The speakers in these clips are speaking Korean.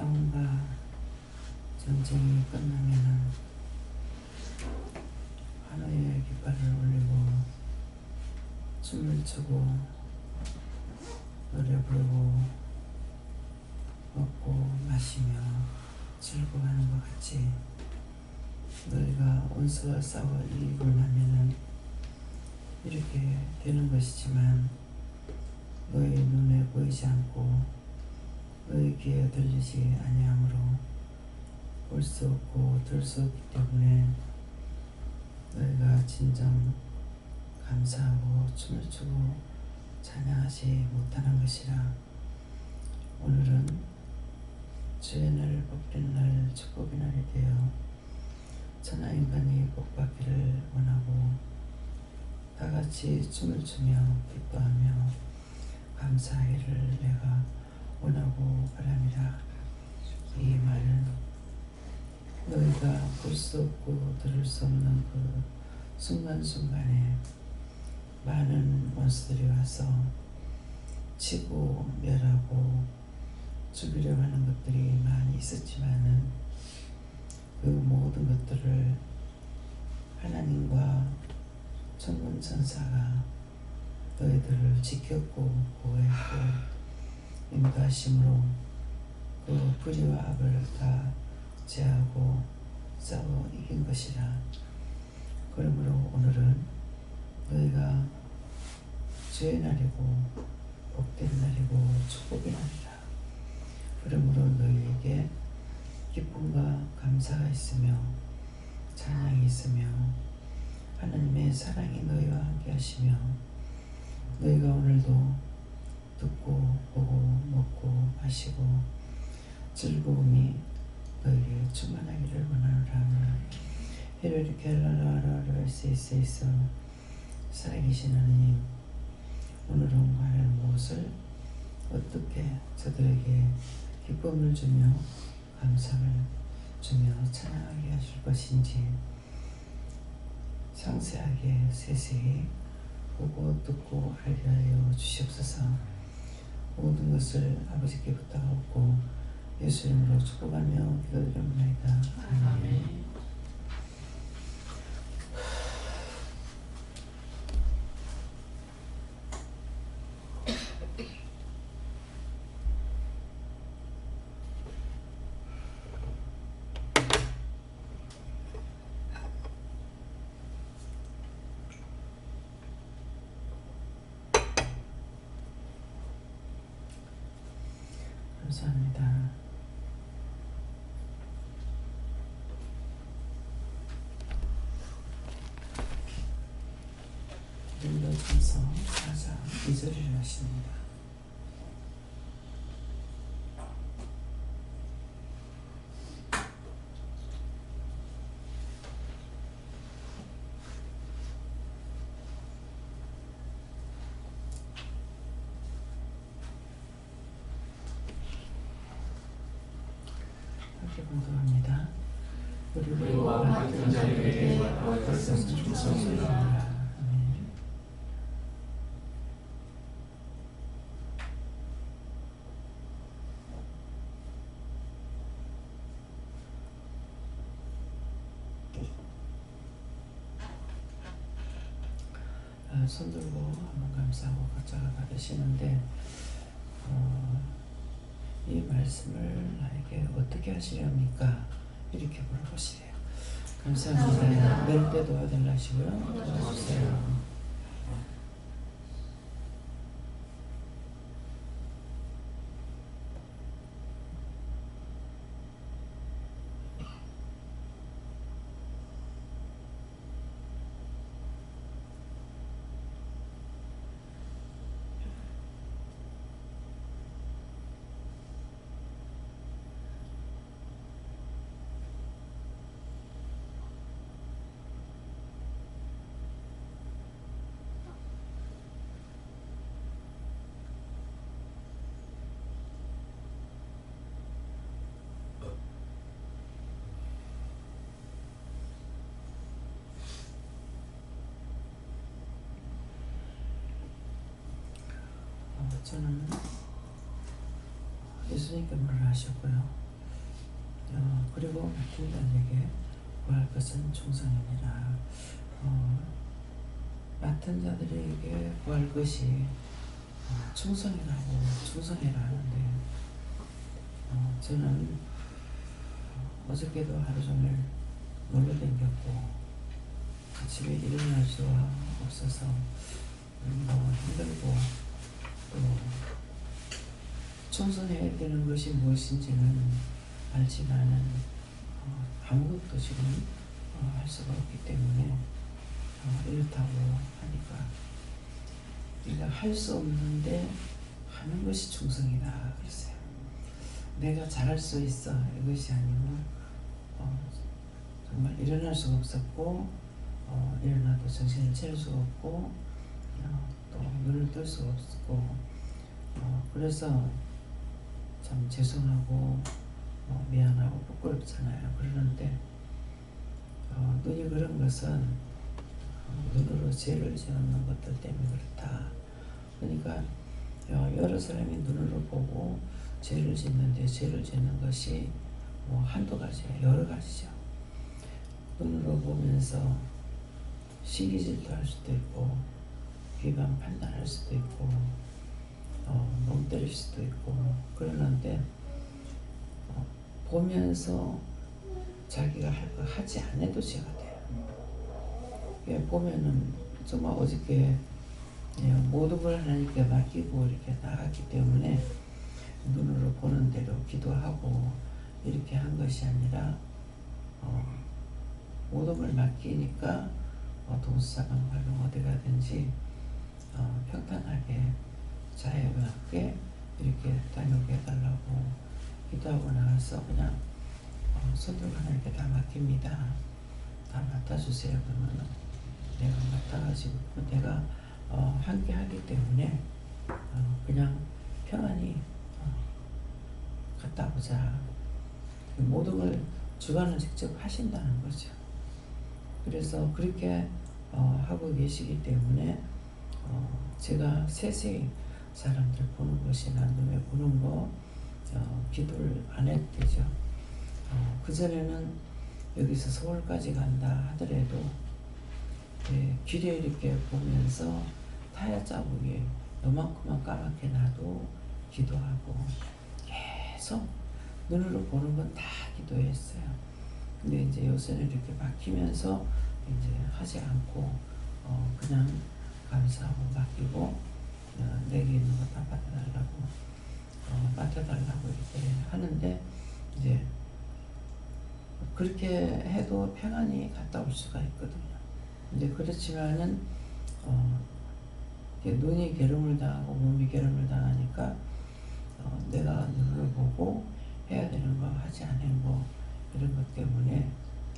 싸움과 전쟁이 끝나면은 하늘의 깃발을 올리고 춤을 추고 노래 부르고 먹고 마시며 즐거워하는 것 같이 너희가 원수와 싸워 이기고 나면은 이렇게 되는 것이지만 너희 눈에 보이지 않고 너희 귀에 들리지 아니하므로 볼 수 없고 들 수 없기 때문에 너희가 진정 감사하고 춤을 추고 찬양하지 못하는 것이라. 오늘은 주의 날 복된 날 축복의 날이 되어 천하인간이 복받기를 원하고 다같이 춤을 추며 기뻐하며 감사하기를 내가 원하고 바랍니다. 이 말은 너희가 볼 수 없고 들을 수 없는 그 순간순간에 많은 원수들이 와서 치고 멸하고 죽이려 하는 것들이 많이 있었지만은 그 모든 것들을 하나님과 천군 천사가 너희들을 지켰고 보호했고 인도하심으로 그 불의와 악을 다 제하고 싸워 이긴 것이라. 그러므로 오늘은 너희가 주의 날이고 복된 날이고 축복의 날이라. 그러므로 너희에게 기쁨과 감사가 있으며 찬양이 있으며 하나님의 사랑이 너희와 함께 하시며 너희가 오늘도 듣고 보고 먹고 마시고 즐거움이 너희에게 충만하기를 원하노라. 히르리켈라라라라시세이서 살아계신 하나님, 오늘은 과연 무엇을 어떻게 저들에게 기쁨을 주며 감사를 주며 찬양하게 하실 것인지 상세하게 세세히 보고 듣고 알게 하여 주시옵소서. 모든 것을 아버지께 부탁하고 예수 이름으로 축복하며 기도드립니다. 아멘. 감사합니다. 율로전서 4장 2절을 하십니다. 공부합니다. 그리고 같은 자에게 벌써 충성이라. 손 들고 한번 감사하고 각자가 받으시는데 이 말씀을 나에게 어떻게 하시렵니까? 이렇게 물어보시래요. 감사합니다. 낼 때 도와달라시고요. 도와주세요. 저는 예수님께 물을 하셨고요. 그리고 맡은 자에게 구할 것은 충성이니라. 맡은 자들에게 구할 것이 충성이라고 충성이라 하는데 저는 어저께도 하루 종일 놀러 댕겼고 아침에 일어날 수가 없어서 너무 힘들고 또 충성해야 되는 것이 무엇인지는 알지만은 아무것도 지금 할 수가 없기 때문에 이렇다고 하니까 우리가 할 수 없는데 하는 것이 충성이다 그랬어요. 내가 잘할 수 있어 이것이 아니고 정말 일어날 수가 없었고 일어나도 정신을 차릴 수가 없고 또 눈을 뜰 수가 없었고 그래서 참 죄송하고 미안하고 부끄럽잖아요. 그러는데 눈이 그런 것은 눈으로 죄를 지는 것들 때문에 그렇다. 그러니까 여러 사람이 눈으로 보고 죄를 짓는데 죄를 짓는 것이 한두 가지예요. 여러 가지죠. 눈으로 보면서 시기질도 할 수도 있고 비방 판단할 수도 있고 멍 때릴 수도 있고 그러는데 보면서 자기가 할 거 하지 않아도 죄가 돼요. 보면은 정말 어저께 모든 걸 하나님께 맡기고 이렇게 나갔기 때문에 눈으로 보는 대로 기도하고 이렇게 한 것이 아니라 모든 걸 맡기니까 동서사방팔방 어디 가든지 평탄하게 자유롭게 이렇게 다녀오게 해달라고 기도하고 나와서 그냥 손들고 하나님께 다 맡깁니다. 다 맡아주세요. 그러면 내가 맡아가지고 내가 함께 하기 때문에 그냥 평안히 갔다 오자. 모든 걸 주관을 직접 하신다는 거죠. 그래서 그렇게 하고 계시기 때문에 제가 세세히 사람들 보는 것이나 눈에 보는 거 기도를 안 해도 되죠. 그전에는 여기서 서울까지 간다 하더라도 길에 이렇게 보면서 타야 자국이 요만큼만 까맣게 나도 기도하고 계속 눈으로 보는 건 다 기도했어요. 근데 이제 요새는 이렇게 막히면서 이제 하지 않고 그냥 감사하고 맡기고 내게 있는 거 다 맡아달라고 이렇게 하는데 이제 그렇게 해도 평안히 갔다 올 수가 있거든요. 근데 그렇지만은 눈이 게름을 당하고 몸이 게름을 당하니까 내가 눈을 보고 해야 되는 거 하지 않은 거 이런 것 때문에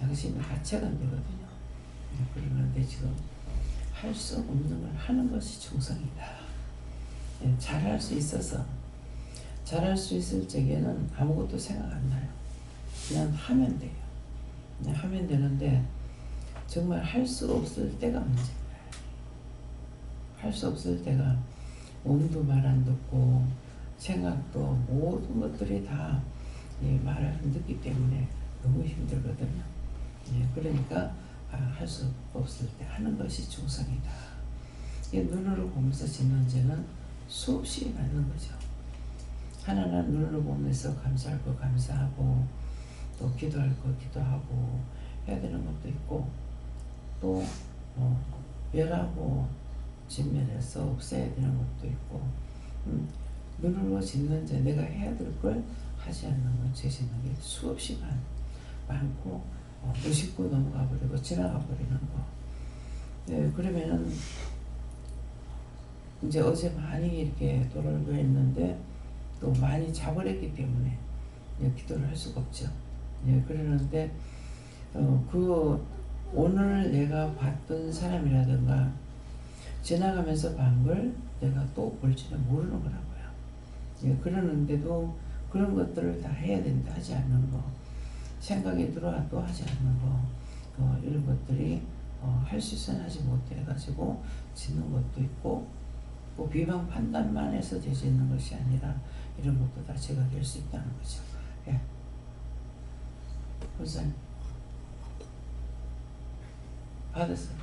양심이 가책은 되거든요. 그러는데 지금 할 수 없는 걸 하는 것이 충성이다. 잘할 수 있어서 잘할 수 있을 적에는 아무것도 생각 안 나요. 그냥 하면 돼요. 그냥 하면 되는데 정말 할 수 없을 때가 문제예요. 할 수 없을 때가 몸도 말 안 듣고 생각도 모든 것들이 다 말을 안 듣기 때문에 너무 힘들거든요. 그러니까 할 수 없을 때 하는 것이 충성이다. 눈으로 보면서 짓는 죄는 수없이 많은 거죠. 하나는 눈으로 보면서 감사할 거 감사하고 또 기도할 거 기도하고 해야 되는 것도 있고 또 멸하고 진멸해서 없애야 되는 것도 있고 눈으로 짓는 죄 내가 해야 될 걸 하지 않는 건 죄 짓는 게 수없이 많고 무심코 넘어가 버리고 지나가 버리는 거. 그러면은 이제 어제 많이 이렇게 도를 했는데 또 많이 자버렸기 때문에 기도를 할 수가 없죠. 그러는데 그 오늘 내가 봤던 사람이라든가 지나가면서 본 걸 내가 또 볼지는 모르는 거라고요. 그러는데도 그런 것들을 다 해야 된다 하지 않는 거, 생각이 들어와도 하지 않는 거, 이런 것들이 할 수 있으나 하지 못해가지고 짓는 것도 있고 뭐 비방 판단만 해서 죄 짓는 것이 아니라 이런 것도 다 죄가 될 수 있다는 거죠. 목사님 받았어요.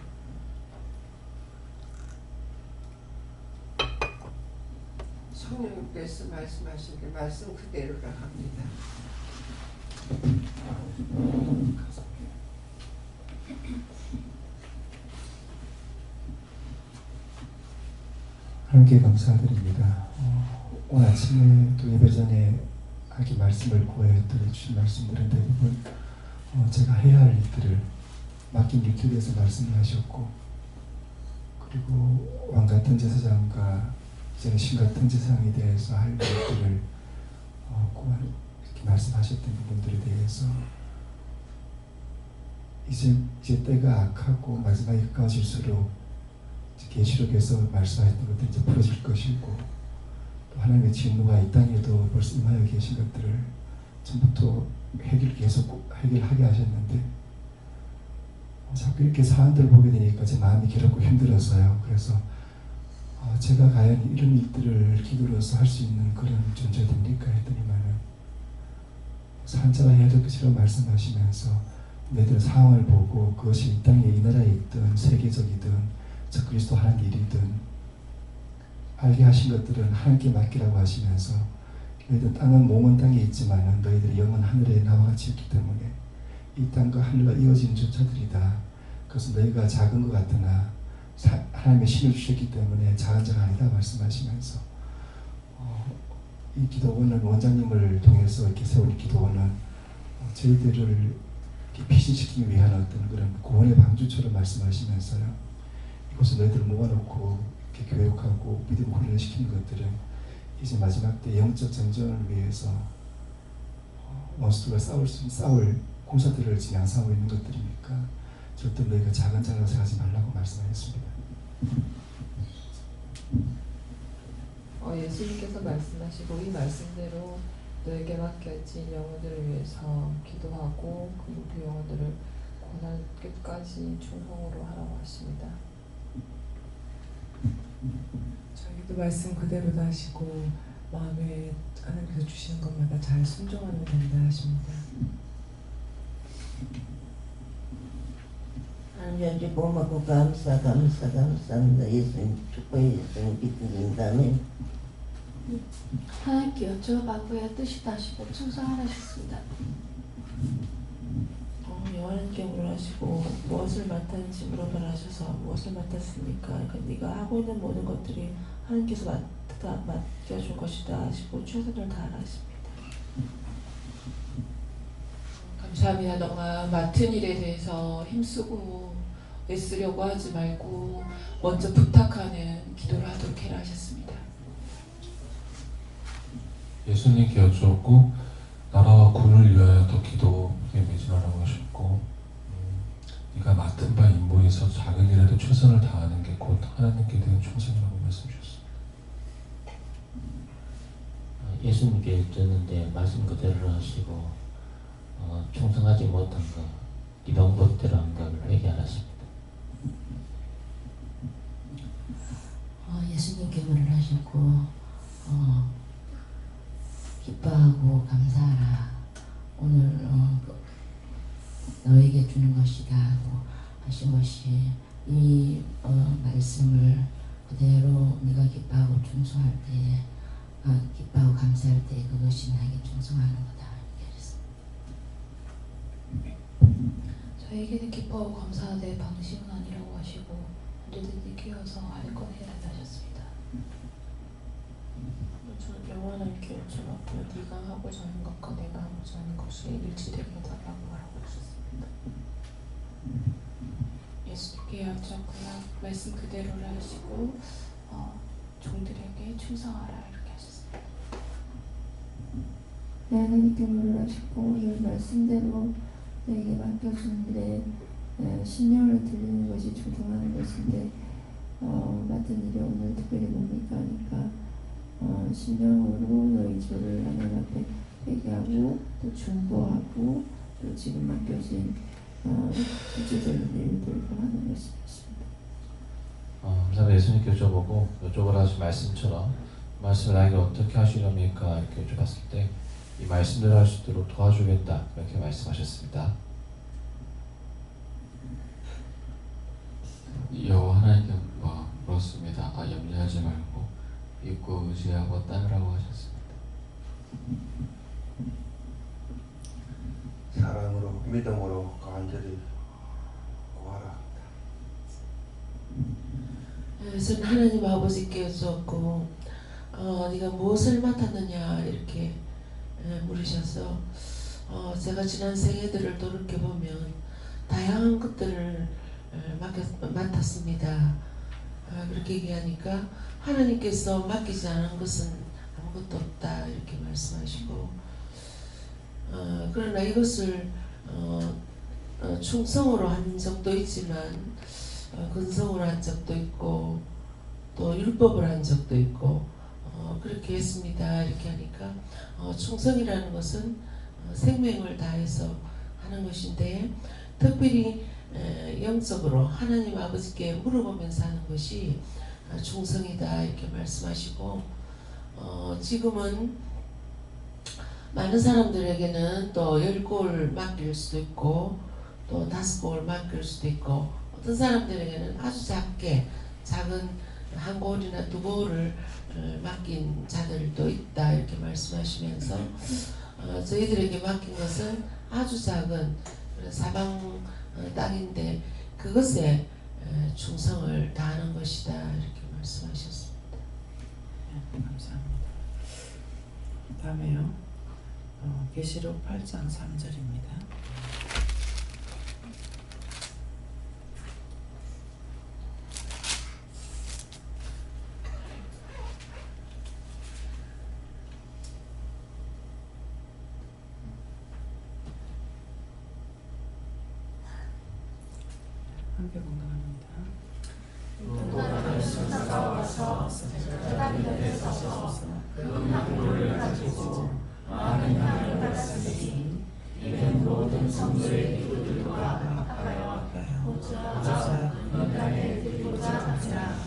성령님께서 말씀하신 게 말씀 그대로라 합니다. 하나님께 감사드립니다. 오늘 아침에 또 예배 전에 하나님께 말씀을 구하였더니 주신 말씀들은 대부분 제가 해야 할 일들을 맡긴 일들에 대해서 말씀을 하셨고, 그리고 왕같은 제사장과 이제는 신같은 제사장에 대해서 할 일들을 이렇게 말씀하셨던 부분들에 대해서 이제 때가 악하고 마지막에 가까워질수록 계시록에서 말씀하셨던 것들이 이제 풀어질 것이고, 또 하나님의 진노가 이 땅에도 벌써 임하여 계신 것들을 전부터 해결하게 하셨는데, 자꾸 이렇게 사안들을 보게 되니까 제 마음이 괴롭고 힘들어서요. 그래서 제가 과연 이런 일들을 기도로서 할 수 있는 그런 존재가 됩니까 했더니만은 산자가 해야 될 것이라고 말씀하시면서 너희들 상황을 보고 그것이 이 땅에 이 나라에 있든 세계적이든 저 그리스도 하는 일이든 알게 하신 것들은 하나님께 맡기라고 하시면서 너희들 땅은 몸은 땅에 있지만은 너희들의 영은 하늘에 나와 같이 있기 때문에 이 땅과 하늘과 이어진 존재들이다. 그것은 너희가 작은 것 같으나 하나님의 신을 주셨기 때문에 작은 자가 아니다 말씀하시면서 이 기도원은 원장님을 통해서 이렇게 세운 기도원은 저희들을 피신시키기 위한 어떤 그런 구원의 방주처럼 말씀하시면서요. 이곳에 너희들을 모아놓고 이렇게 교육하고 믿음 훈련을 시키는 것들은 이제 마지막 때 영적 전쟁을 위해서 원수들과 싸울 공사들을 지금 양상하고 있는 것들이니까 절대 너희가 작은 자라고 생각하지 말라고 말씀하셨습니다. 예수님께서 말씀하시고 이 말씀대로 너에게 맡겨진 영혼들을 위해서 기도하고 그 영혼들을 고난 끝까지 충성으로 하라고 하십니다. 저희도 말씀 그대로 하시고 마음에 하나님께서 주시는 것마다 잘 순종하면 된다 하십니다. 하나님 고맙고 감사합니다. 예수님 축복해 예수님 믿는다면 하나님께 여쭤봤고요. 뜻이 다시고 충성하셨습니다. 여호와께 물으시고 무엇을 맡았는지 물어보라 하셔서 무엇을 맡았습니까? 그러니까 네가 하고 있는 모든 것들이 하나님께서 맡겨준 것이다 하시고 최선을 다하라 하십니다. 감사합니다. 너가 맡은 일에 대해서 힘쓰고 애쓰려고 하지 말고 먼저 부탁하는 기도를 하도록 해라 하셨습니다. 예수님께 여쭈었고 나라와 군을 위하여 더 기도에 매진하라고 하셨고 네가 맡은 바 임무에서 작은 일에도 최선을 다하는 게 곧 하나님께 대한 충성이라고 말씀 주셨습니다. 예수님께 여쭈었는데 말씀 그대로 하시고 충성하지 못한 것, 네 방법대로 한 것을 회개하셨습니다. 예수님께 말을 하셨고 기뻐하고 감사하라. 오늘 너에게 주는 것이다 하고 하신 것이 이 말씀을 그대로 네가 기뻐하고 충성할 때에 기뻐하고 감사할 때 그것이 나에게 충성하는 거다 이렇게 했습니다. 저에게는 기뻐하고 감사하되 방식은 아니라고 하시고 언제든지 끼어서 할 건 해야 된다 하셨습니다. 저는 영원하게 여쭤봤고요. 네가 하고자 하는 것과 내가 하고자 하는 것이 일치되게 해달라고 말하고 하셨습니다. 예수님께 여쭈었고요. 말씀 그대로를 하시고 종들에게 충성하라 이렇게 하셨습니다. 네, 하나님께 물을 하시고 오늘 말씀대로 너에게 맡겨주는데 신령을 들리는 것이 충성하는 것인데 맡은 일이 오늘 특별히 뭡니까 하니까 신령으로 너희 죄를 하나님 앞에 회개하고 또 중보하고 또 지금 맡겨진 구체적인 일들을 하는 것이었습니다. 감사합니다. 예수님께 여쭤보고 여쭤보라 하신 말씀처럼 말씀을 나에게 어떻게 하시렵니까 이렇게 여쭤봤을 때 이 말씀대로 할 수 있도록 도와주겠다 이렇게 말씀하셨습니다. 여호와 하나님께 물었습니다. 염려하지 말고 믿고 의지하고 따르라고 하셨습니다. 사랑으로 믿음으로 간절히 구하라. 저는 하나님 아버지께 여쭈었고 네가 무엇을 맡았느냐 이렇게 물으셔서 제가 지난 생애들을 돌이켜보면 다양한 것들을 맡았습니다. 그렇게 얘기하니까 하나님께서 맡기지 않은 것은 아무것도 없다 이렇게 말씀하시고 그러나 이것을 충성으로 한 적도 있지만 근성으로 한 적도 있고 또 율법을 한 적도 있고 그렇게 했습니다 이렇게 하니까 충성이라는 것은 생명을 다해서 하는 것인데 특별히 영적으로 하나님 아버지께 물어보면서 하는 것이 충성이다 이렇게 말씀하시고 지금은 많은 사람들에게는 또 10골 맡길 수도 있고 또 5골 맡길 수도 있고 어떤 사람들에게는 아주 작은 한 골이나 2골을 맡긴 자들도 있다 이렇게 말씀하시면서 저희들에게 맡긴 것은 아주 작은 사방 땅인데 그것에 충성을 다하는 것이다 이렇게 말씀하셨습니다. 네, 감사합니다. 다음에요. 계시록 8장 3절입니다. 함께 공감합니다. 많은 향을 받았으니 이는 모든 성도의 기도들과 합하여 보좌 인간에 드리고자 하니라.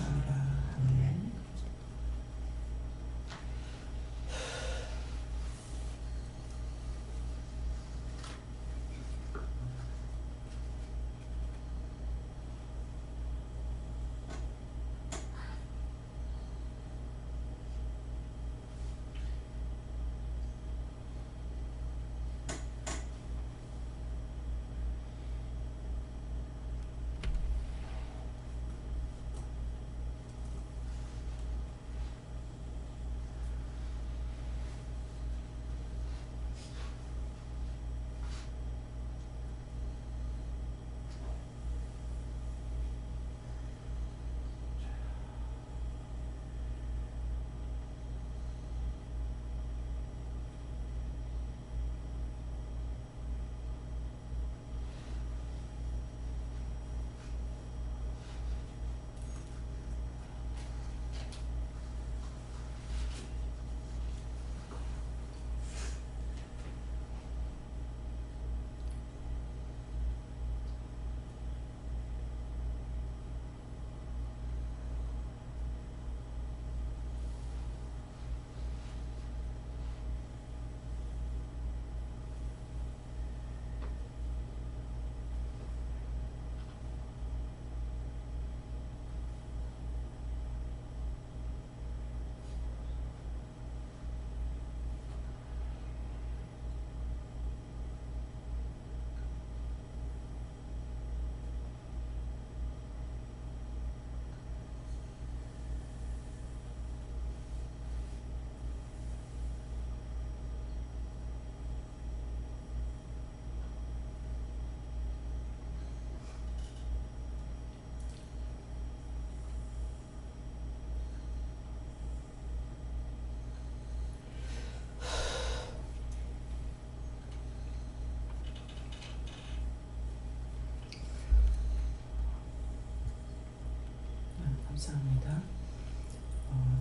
감사합니다.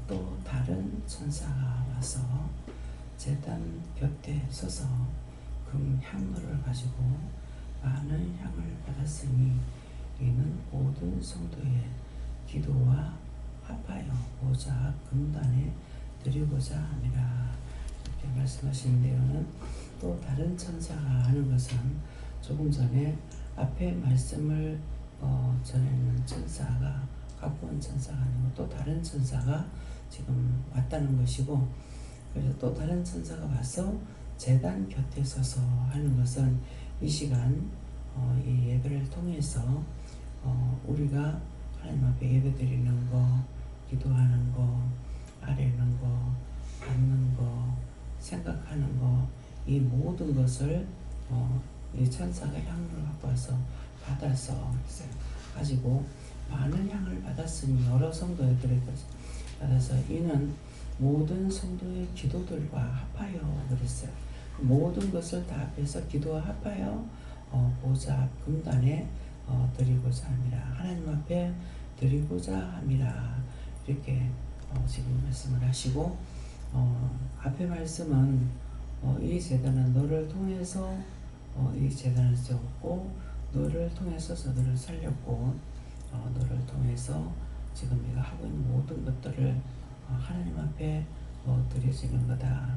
또 다른 천사가 와서 제단 곁에 서서 금 향로를 가지고 많은 향을 받았으니 이는 모든 성도의 기도와 합하여 보좌 금단에 드리고자 함이라 이렇게 말씀하시는데요는 또 다른 천사가 하는 것은 조금 전에 앞에 말씀을 전에는 천사가 갖고 온 천사가 아니고 또 다른 천사가 지금 왔다는 것이고, 그래서 또 다른 천사가 와서 제단 곁에 서서 하는 것은 이 시간 이 예배를 통해서 우리가 하나님 앞에 예배드리는 거, 기도하는 거, 아뢰는 거, 받는 거, 생각하는 거, 이 모든 것을 이 천사가 향을 갖고 와서 받아서 가지고 많은 향을 받았으니 여러 성도들에게 받아서 이는 모든 성도의 기도들과 합하여 그랬어요. 모든 것을 다 합해서 기도와 합하여 보좌 앞 금단에 드리고자 함이라. 하나님 앞에 드리고자 함이라. 이렇게 지금 말씀을 하시고, 앞에 말씀은 이 제단은 너를 통해서 이 제단을 세웠고, 너를 통해서 저들을 살렸고, 너를 통해서 지금 내가 하고 있는 모든 것들을 하나님 앞에 드려지는 거다.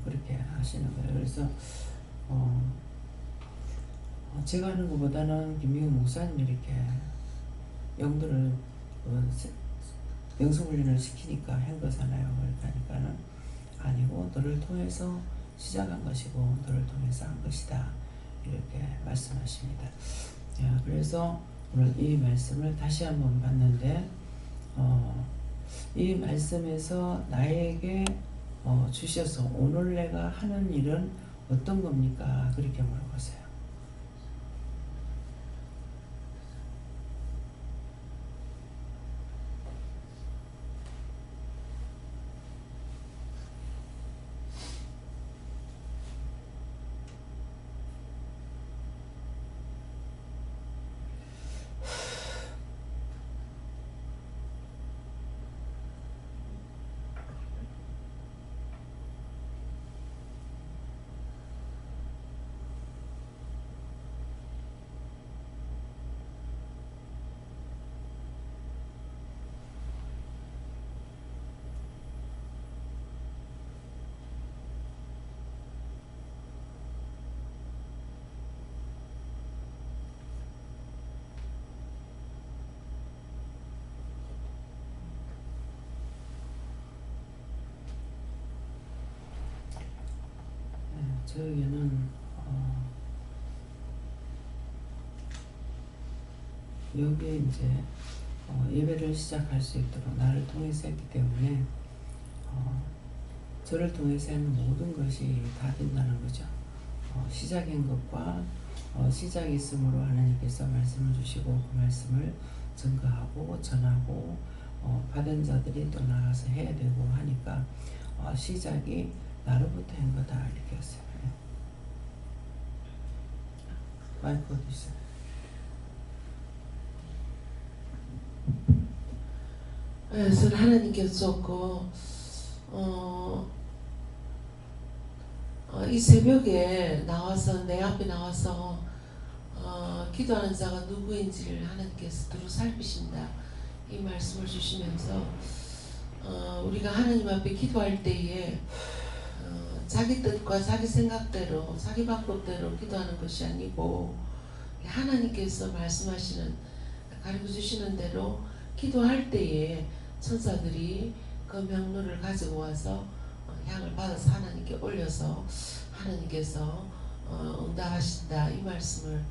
그렇게 하시는 거예요. 그래서 제가 하는 것보다는 김미경 목사님이 이렇게 영들을 영성훈련을 시키니까 한 거잖아요. 그러니까는 아니고 너를 통해서 시작한 것이고 너를 통해서 한 것이다. 이렇게 말씀하십니다. 그래서 오늘 이 말씀을 다시 한번 봤는데 이 말씀에서 나에게 주셔서 오늘 내가 하는 일은 어떤 겁니까? 그렇게 물어보세요. 저에게는 여기에 이제 예배를 시작할 수 있도록 나를 통해서 했기 때문에 저를 통해서 하는 모든 것이 다 된다는 거죠. 시작인 것과 시작이 있으므로 하나님께서 말씀을 주시고 그 말씀을 증거하고 전하고 받은 자들이 또 나가서 해야 되고 하니까 시작이 나로부터 한 거다 이렇게 했어요. 마이크 어디 있어요? 저는 하나님께서 줬고 이 새벽에 나와서 내 앞에 나와서 기도하는 자가 누구인지를 하나님께서 두루 살피신다 이 말씀을 주시면서 우리가 하나님 앞에 기도할 때에 자기 뜻과 자기 생각대로 자기 방법대로 기도하는 것이 아니고 하나님께서 말씀하시는 가르쳐 주시는 대로 기도할 때에 천사들이 그 명로를 가지고 와서 향을 받아서 하나님께 올려서 하나님께서 응답하신다 이 말씀을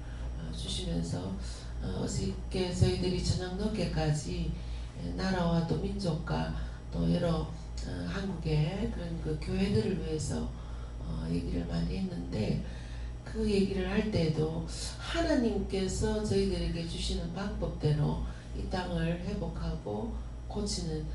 주시면서 어저께 저희들이 저녁 늦게까지 나라와 또 민족과 또 여러 한국의 그런 그 교회들을 위해서 얘기를 많이 했는데 그 얘기를 할 때에도 하나님께서 저희들에게 주시는 방법대로 이 땅을 회복하고 고치는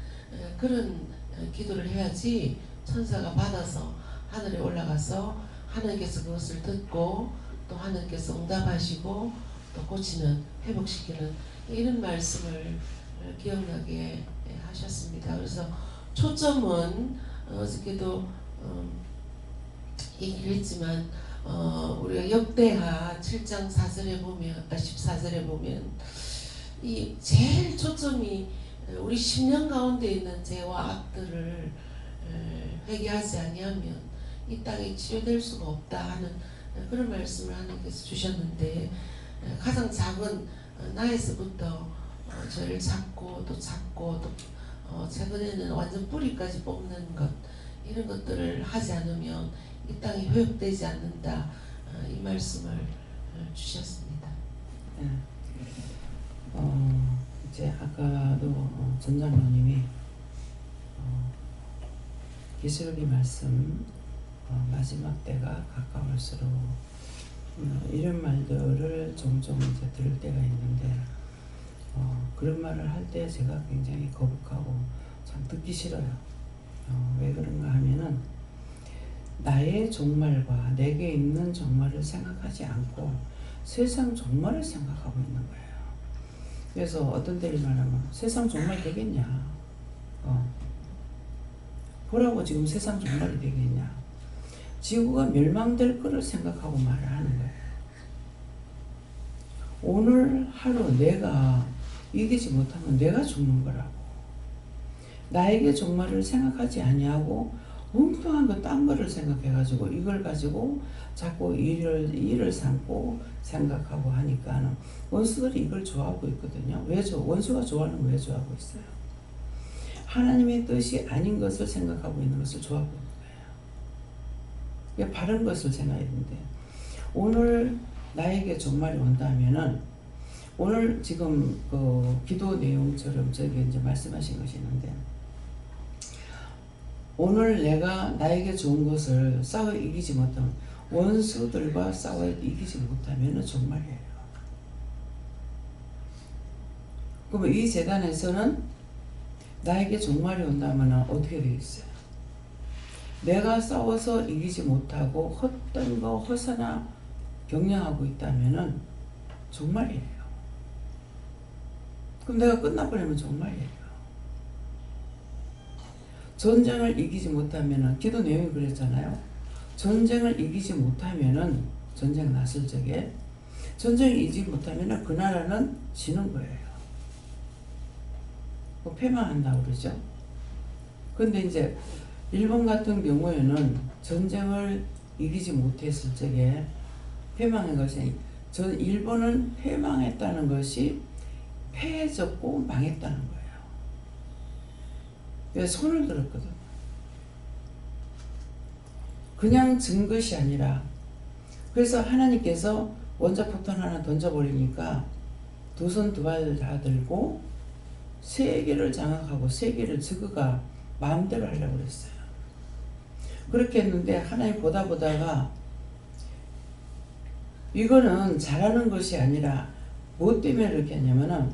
그런 기도를 해야지 천사가 받아서 하늘에 올라가서 하나님께서 그것을 듣고 또 하나님께서 응답하시고 또 고치는 회복시키는 이런 말씀을 기억나게 하셨습니다. 그래서 초점은 어저께도 얘기를 했지만 우리가 역대하 7장 4절에 보면 14절에 보면 이 제일 초점이 우리 10년 가운데 있는 죄와 악들을 회개하지 아니하면 이 땅에 치유될 수가 없다 하는 그런 말씀을 하나님께서 주셨는데, 가장 작은 나에서부터 저를 찾고 또 최근에는 완전 뿌리까지 뽑는 것, 이런 것들을 하지 않으면 이 땅이 회복되지 않는다, 이 말씀을 주셨습니다. 네. 이제 아까도 전 장로님이 계시록의 말씀 마지막 때가 가까울수록 이런 말들을 종종 이제 들을 때가 있는데, 그런 말을 할 때 제가 굉장히 거북하고 참 듣기 싫어요. 왜 그런가 하면은 나의 종말과 내게 있는 종말을 생각하지 않고 세상 종말을 생각하고 있는 거예요. 그래서 어떤 때를 말하면 세상 종말 되겠냐, 보라고 지금 세상 종말이 되겠냐, 지구가 멸망될 거를 생각하고 말을 하는 거예요. 오늘 하루 내가 이기지 못하면 내가 죽는 거라고. 나에게 종말을 생각하지 아니하고 엉뚱한 거 딴 거를 생각해가지고 이걸 가지고 자꾸 일을 삼고 생각하고 하니까는 원수들이 이걸 좋아하고 있거든요. 원수가 좋아하는 거 왜 좋아하고 있어요? 하나님의 뜻이 아닌 것을 생각하고 있는 것을 좋아하고 있는 거예요. 바른 것을 생각했는데, 오늘 나에게 종말이 온다면은 오늘 지금 그 기도 내용처럼 저기 이제 말씀하신 것이 있는데, 오늘 내가 나에게 좋은 것을 싸워 이기지 못하면, 원수들과 싸워 이기지 못하면 종말이에요. 그러면 이 재단에서는 나에게 종말이 온다면 어떻게 되겠어요? 내가 싸워서 이기지 못하고 헛된 거 허사나 경영하고 있다면 종말이에요. 그럼 내가 끝나버리면 종말이에요. 전쟁을 이기지 못하면은, 기도 내용이 그랬잖아요. 전쟁을 이기지 못하면은, 전쟁 났을 적에 전쟁을 이기지 못하면은 그 나라는 지는 거예요. 뭐 패망한다고 그러죠. 근데 이제 일본 같은 경우에는 전쟁을 이기지 못했을 적에 패망한 것이, 일본은 패망했다는 것이 패해졌고 망했다는 거예요. 그래서 손을 들었거든. 그냥 진 것이 아니라, 그래서 하나님께서 원자폭탄 하나 던져버리니까 두 손 두 발 다 들고 세계를 장악하고 세계를 저그가 마음대로 하려고 그랬어요. 그렇게 했는데 하나님 보다가 이거는 잘하는 것이 아니라 무엇 때문에 그렇게 했냐면은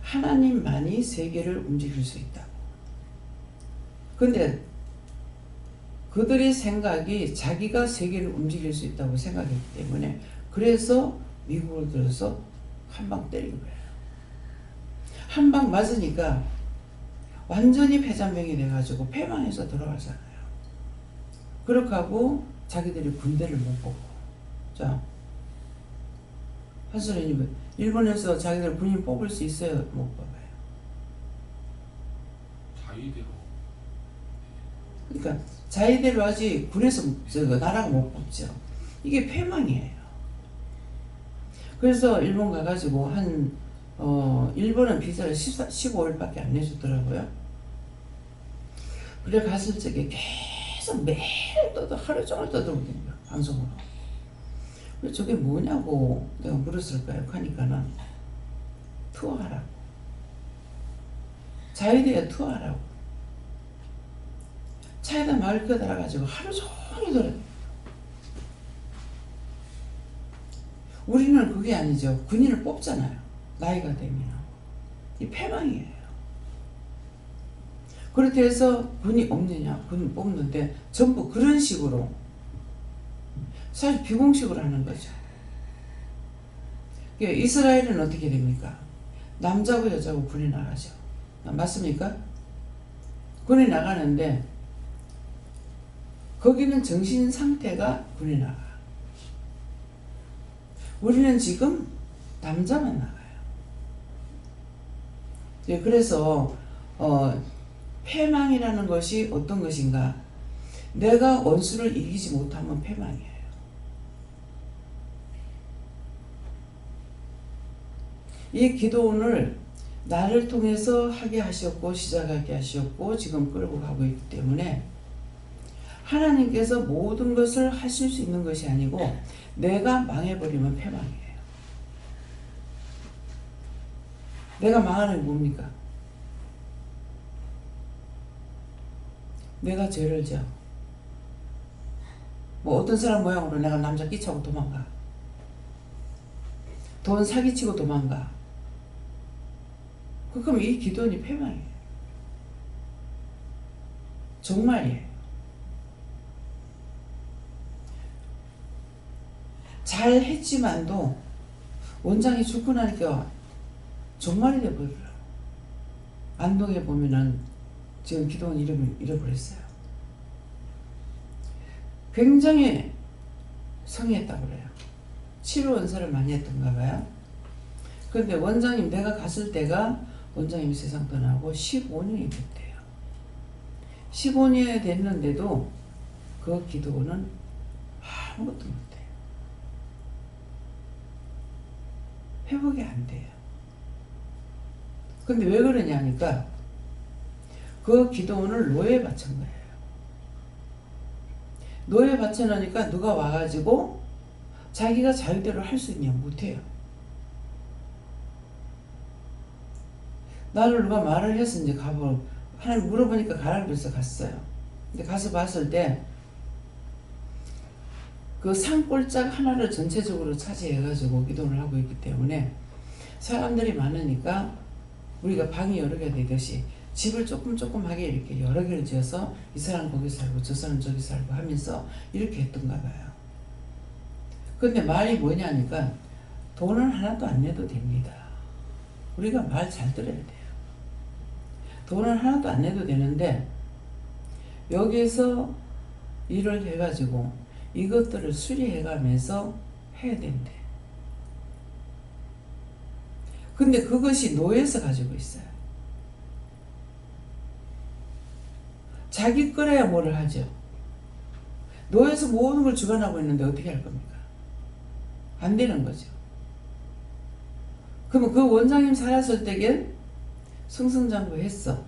하나님만이 세계를 움직일 수 있다고. 근데 그들의 생각이 자기가 세계를 움직일 수 있다고 생각했기 때문에, 그래서 미국을 들어서 한 방 때린 거예요. 한 방 맞으니까 완전히 패잔병이 돼가지고 패망해서 돌아가잖아요. 그렇게 하고 자기들이 군대를 못 뽑고. 자, 한선생님은 일본에서 자기들 군인 뽑을 수 있어요? 못 뽑아요? 자의대로. 그러니까 자의대로 하지 군에서 나라가 못 뽑죠. 이게 패망이에요. 그래서 일본 가가지고 일본은 비자를 15일밖에 안 내주더라고요. 그래 갔을 적에 계속 매일 하루 종일 떠들거든요, 방송으로. 그래서 저게 뭐냐고 내가 물었을 거예요. 하니까는 투어하라고. 자유대에 투어하라고. 차에다 마을 껴달아가지고 하루 종일 돌아요. 우리는 그게 아니죠. 군인을 뽑잖아요. 나이가 되면. 이 패망이에요. 그렇게 해서 군이 없느냐, 군 뽑는데 전부 그런 식으로, 사실 비공식으로 하는 거죠. 이스라엘은 어떻게 됩니까? 남자고 여자고 군이 나가죠. 맞습니까? 군이 나가는데 거기는 정신 상태가 군이 나가. 우리는 지금 남자만 나가요. 그래서 패망이라는 것이 어떤 것인가? 내가 원수를 이기지 못하면 패망이에요. 이 기도원을 나를 통해서 하게 하셨고 시작하게 하셨고 지금 끌고 가고 있기 때문에 하나님께서 모든 것을 하실 수 있는 것이 아니고 내가 망해버리면 패망이에요. 내가 망하는 게 뭡니까? 내가 죄를 져. 뭐 어떤 사람 모양으로 내가 남자 끼쳐고 도망가. 돈 사기치고 도망가. 그럼 이 기도원이 패망이에요. 정말이에요. 잘 했지만도 원장이 죽고 나니까 정말이 돼버려요. 안동에 보면은 지금 기도원 이름을 잃어버렸어요. 굉장히 성의했다고 그래요. 치료 원사를 많이 했던가 봐요. 그런데 원장님 내가 갔을 때가 원장님이 세상 떠나고 15년이 됐대요. 15년이 됐는데도 그 기도원은 아무것도 못해요. 회복이 안 돼요. 근데 왜 그러냐 하니까 그 기도원을 노예에 바친 거예요. 노예에 바쳐놓으니까 누가 와가지고 자기가 자유대로 할 수 있냐? 못해요. 나를 누가 말을 해서 이제 하나님 물어보니까 가라고 그래서 갔어요. 근데 가서 봤을 때 그 산골짜기 하나를 전체적으로 차지해가지고 기도를 하고 있기 때문에 사람들이 많으니까 우리가 방이 여러 개 되듯이 집을 조금하게 이렇게 여러 개를 지어서 이 사람 거기 살고 저 사람 저기 살고 하면서 이렇게 했던가 봐요. 근데 말이 뭐냐니까 돈은 하나도 안 내도 됩니다. 우리가 말 잘 들어야 돼요. 돈은 하나도 안 내도 되는데 여기서 일을 해가지고 이것들을 수리해가면서 해야 된대. 근데 그것이 노예에서 가지고 있어요. 자기 거래야 뭐를 하죠. 노예에서 모든 걸 주관하고 있는데 어떻게 할 겁니까? 안 되는 거죠. 그러면 그 원장님 살았을 때겐 승승장구했어.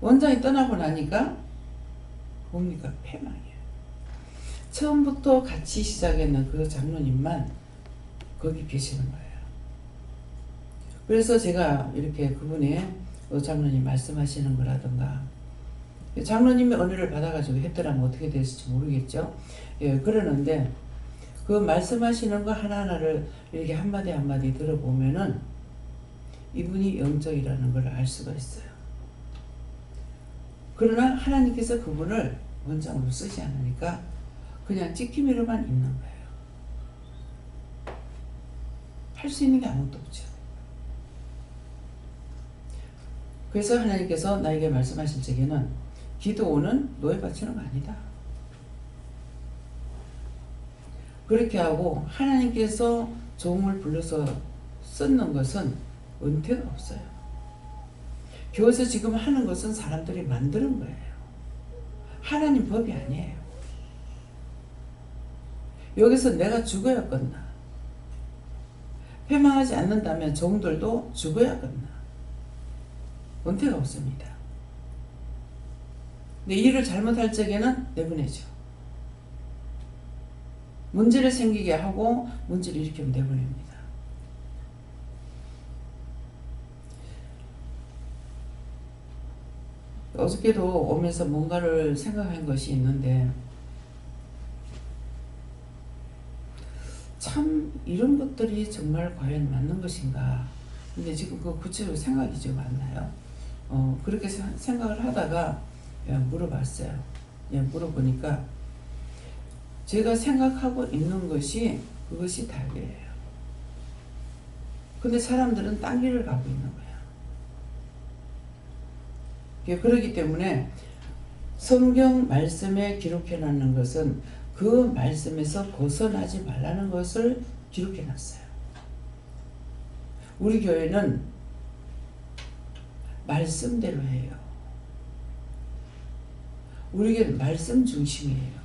원장이 떠나고 나니까 뭡니까? 패망이에요. 처음부터 같이 시작했는 그 장로님만 거기 계시는 거예요. 그래서 제가 이렇게 그분의 장로님 말씀하시는 거라든가 장로님이 은혜를 받아가지고 했더라면 어떻게 됐을지 모르겠죠. 예, 그러는데 그 말씀하시는 거 하나하나를 이렇게 한마디 한마디 들어보면은 이분이 영적이라는 걸 알 수가 있어요. 그러나 하나님께서 그분을 원장으로 쓰지 않으니까 그냥 찍히미로만 있는 거예요. 할 수 있는 게 아무것도 없죠. 그래서 하나님께서 나에게 말씀하실 적에는 기도원은 노예 바치는 거 아니다. 그렇게 하고 하나님께서 종을 불러서 쓰는 것은 은퇴가 없어요. 교회에서 지금 하는 것은 사람들이 만드는 거예요. 하나님 법이 아니에요. 여기서 내가 죽어야 끝나. 패망하지 않는다면 종들도 죽어야 끝나. 은퇴가 없습니다. 근데 일을 잘못할 적에는 내보내죠. 문제를 생기게 하고 문제를 일으키면 내보냅니다. 어저께도 오면서 뭔가를 생각한 것이 있는데 참 이런 것들이 정말 과연 맞는 것인가. 근데 지금 그 구체적으로 생각이 좀 안 나요. 그렇게 생각을 하다가 물어봤어요. 물어보니까 제가 생각하고 있는 것이 그것이 답이에요. 근데 사람들은 딴 길을 가고 있는 거예요. 그렇기 때문에 성경 말씀에 기록해놓는 것은 그 말씀에서 벗어나지 말라는 것을 기록해놨어요. 우리 교회는 말씀대로 해요. 우리에게는 말씀 중심이에요.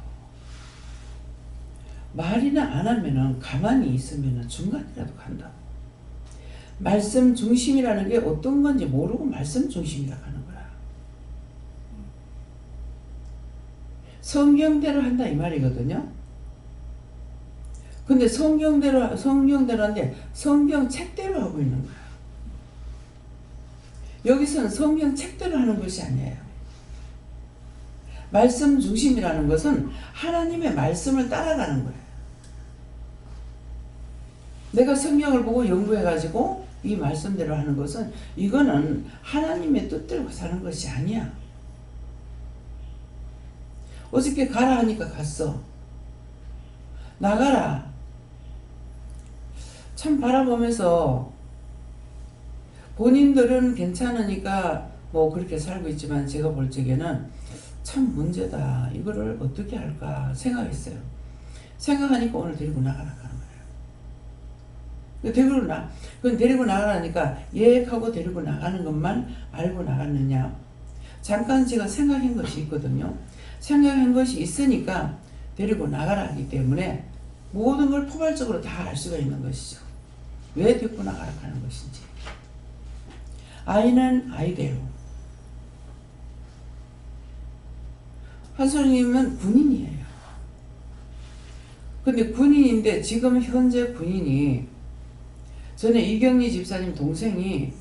말이나 안 하면은 가만히 있으면은 중간이라도 간다. 말씀 중심이라는 게 어떤 건지 모르고 말씀 중심이라고 하는 거야. 성경대로 한다 이 말이거든요. 근데 성경대로 하는데 성경 책대로 하고 있는 거야. 여기서는 성경 책대로 하는 것이 아니에요. 말씀 중심이라는 것은 하나님의 말씀을 따라가는 거예요. 내가 성경을 보고 연구해가지고 이 말씀대로 하는 것은 이거는 하나님의 뜻대로 사는 것이 아니야. 어저께 가라 하니까 갔어. 나가라. 참 바라보면서 본인들은 괜찮으니까 뭐 그렇게 살고 있지만 제가 볼 적에는 참 문제다. 이거를 어떻게 할까 생각했어요. 생각하니까 오늘 데리고 나가라 하는 거예요. 데리고 나가라니까 예약하고 데리고 나가는 것만 알고 나갔느냐. 잠깐 제가 생각한 것이 있거든요. 생각한 것이 있으니까 데리고 나가라 하기 때문에 모든 걸 포괄적으로 다 알 수가 있는 것이죠. 왜 데리고 나가라 하는 것인지. 아이는 아이대로. 한솔님은 군인이에요. 근데 군인인데 지금 현재 군인이 전에 이경리 집사님 동생이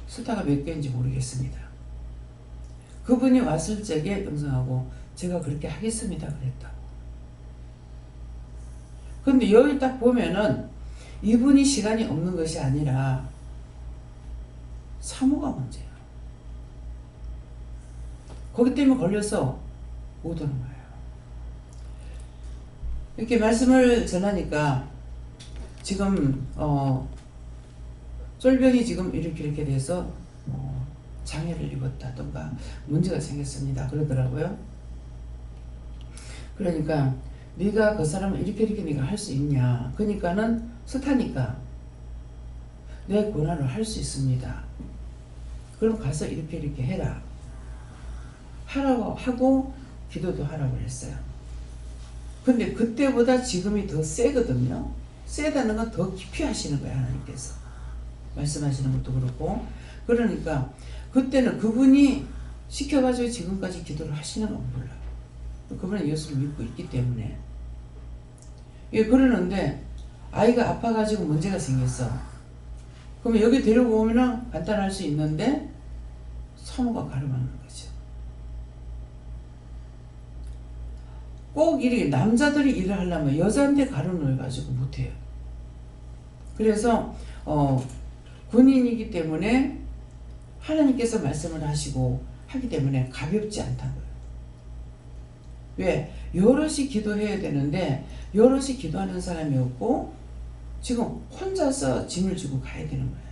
수다가 몇 개인지 모르겠습니다. 그분이 왔을 적에 영성하고 제가 그렇게 하겠습니다 그랬다고. 근데 여기 딱 보면은 이분이 시간이 없는 것이 아니라 사모가 문제예요. 거기 때문에 걸려서 못 오는 거예요. 이렇게 말씀을 전하니까 지금 쫄병이 지금 이렇게 돼서 장애를 입었다던가 문제가 생겼습니다 그러더라고요. 그러니까 네가 그 사람을 이렇게 네가 할 수 있냐. 그러니까는 스타니까 내 권한으로 할 수 있습니다. 그럼 가서 이렇게 해라. 하라고 하고 기도도 하라고 했어요. 근데 그때보다 지금이 더 세거든요. 세다는 건 더 깊이 하시는 거야 하나님께서. 말씀하시는 것도 그렇고. 그러니까 그때는 그분이 시켜가지고 지금까지 기도를 하시는 건 몰라. 그분은 예수를 믿고 있기 때문에. 예, 그러는데 아이가 아파가지고 문제가 생겼어. 그러면 여기 데리고 오면은 간단할 수 있는데 사모가 가름하는 거죠. 꼭 이렇게 남자들이 일을 하려면 여자한테 가름을 가지고 못해요. 그래서 군인이기 때문에 하나님께서 말씀을 하시고 하기 때문에 가볍지 않다는 거예요. 왜? 여럿이 기도해야 되는데 여럿이 기도하는 사람이 없고 지금 혼자서 짐을 지고 가야 되는 거예요.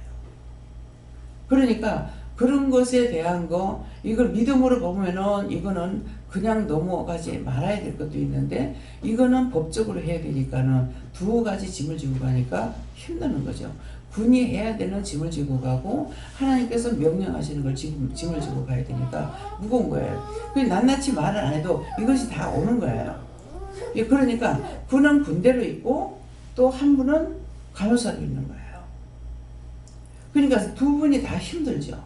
그러니까 그런 것에 대한 거 이걸 믿음으로 보면은 이거는 그냥 넘어가지 말아야 될 것도 있는데 이거는 법적으로 해야 되니까는 두 가지 짐을 지고 가니까 힘드는 거죠. 군이 해야 되는 짐을 지고 가고 하나님께서 명령하시는 걸 짐을 지고 가야 되니까 무거운 거예요. 낱낱이 말을 안 해도 이것이 다 오는 거예요. 그러니까 군은 군대로 있고 또 한 분은 간호사로 있는 거예요. 그러니까 두 분이 다 힘들죠.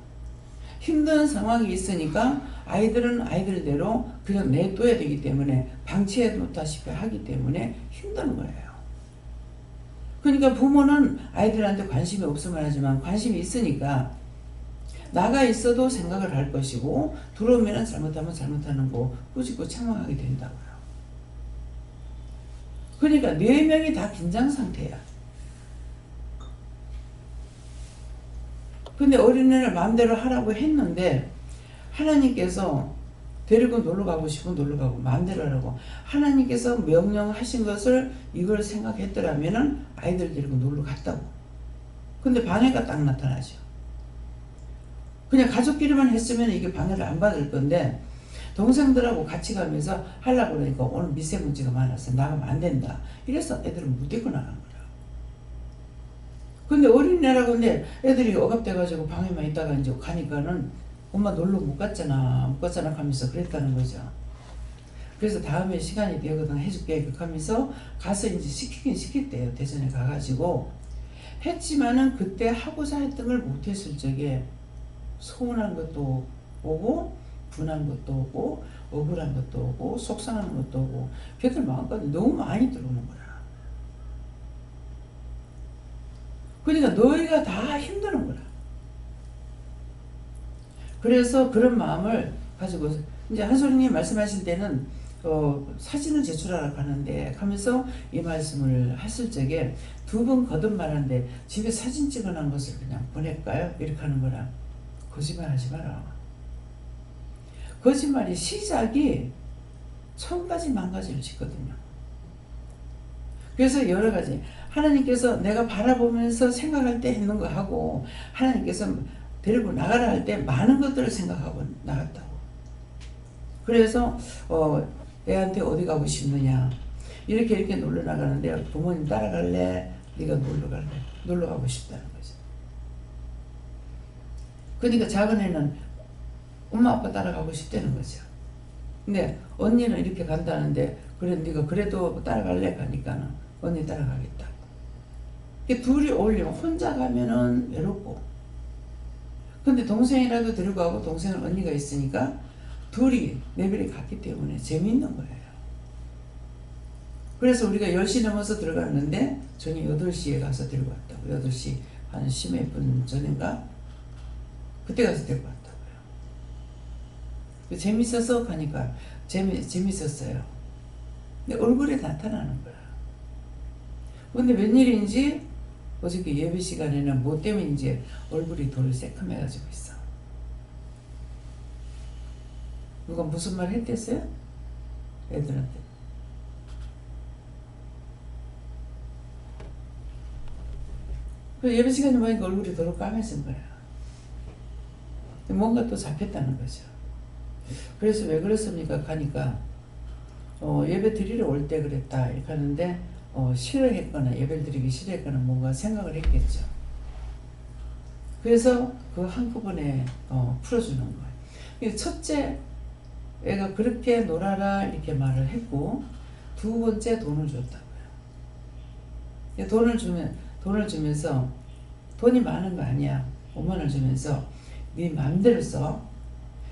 힘든 상황이 있으니까 아이들은 아이들대로 그냥 내둬야 되기 때문에 방치해 놓다시피 하기 때문에 힘든 거예요. 그러니까 부모는 아이들한테 관심이 없으면 하지만 관심이 있으니까 나가 있어도 생각을 할 것이고 들어오면 잘못하면 잘못하는 거 꾸짖고 책망하게 된다고요. 그러니까 4명이 다 긴장 상태야. 근데 어린애를 마음대로 하라고 했는데 하나님께서 데리고 놀러 가고 싶으면 놀러 가고 마음대로 하라고 하나님께서 명령하신 것을 이걸 생각했더라면은 아이들 데리고 놀러 갔다고. 근데 방해가 딱 나타나죠. 그냥 가족끼리만 했으면 이게 방해를 안 받을 건데 동생들하고 같이 가면서 하려고 그러니까 오늘 미세먼지가 많아서 나가면 안 된다. 이래서 애들은 못 데리고 나간 거야. 근데 어린 어린애라고 근데 애들이 억압돼가지고 방에만 있다가 이제 가니까는 엄마 놀러 못 갔잖아 하면서 그랬다는 거죠. 그래서 다음에 시간이 되거든 해줄게 하면서 가서 이제 시키긴 시켰대요. 대전에 가가지고 했지만은 그때 하고자 했던 걸 못했을 적에 서운한 것도 오고 분한 것도 오고 억울한 것도 오고 속상한 것도 오고 걔들 마음까지 너무 많이 들어오는 거야. 그러니까 너희가 다 힘드는 거야. 그래서 그런 마음을 가지고 이제 한솔님 말씀하실 때는 사진을 제출하러 가는데 하면서 이 말씀을 했을 적에 두 번 거듭말하는데 집에 사진 찍어놓은 것을 그냥 보낼까요? 이렇게 하는 거라. 거짓말 하지 마라. 거짓말이 시작이 1000가지 만가지를 짓거든요. 그래서 여러 가지 하나님께서 내가 바라보면서 생각할 때 했는 거 하고 하나님께서 데리고 나가라 할 때 많은 것들을 생각하고 나갔다고. 그래서 애한테 어디 가고 싶느냐 이렇게 놀러 나가는데 부모님 따라갈래? 네가 놀러 갈래? 놀러 가고 싶다는 거죠. 그러니까 작은 애는 엄마 아빠 따라가고 싶다는 거죠. 근데 언니는 이렇게 간다는데 그래 네가 그래도 따라갈래? 가니까는 언니 따라가겠다고. 둘이 어울리면 혼자 가면은 외롭고 근데 동생이라도 데리고 가고 동생은 언니가 있으니까 둘이 레벨이 같기 때문에 재미있는 거예요. 그래서 우리가 10시 넘어서 들어갔는데 저녁 8시에 가서 데리고 왔다고. 8시 한 10몇 분 전인가 그때 가서 데리고 왔다고요. 재밌어서 가니까 재밌었어요. 근데 얼굴에 나타나는 거야. 근데 웬일인지 어저께 예배 시간에는 뭐 때문인지 얼굴이 돌 새카매가지고 있어. 누가 무슨 말 했댔어요? 애들한테. 그 예배 시간에 보니까 얼굴이 도로 까매진 거야. 뭔가 또 잡혔다는 거죠. 그래서 왜 그렇습니까? 가니까 예배 드리러 올 때 그랬다 이렇게 하는데 싫어했거나 예배를 드리기 싫어했거나 뭔가 생각을 했겠죠. 그래서 그 한꺼번에 풀어주는 거예요. 첫째 애가 그렇게 놀아라 이렇게 말을 했고 두 번째 돈을 줬다고요. 돈을 주면서 돈이 많은 거 아니야. 5만 원 주면서 네 맘대로 써.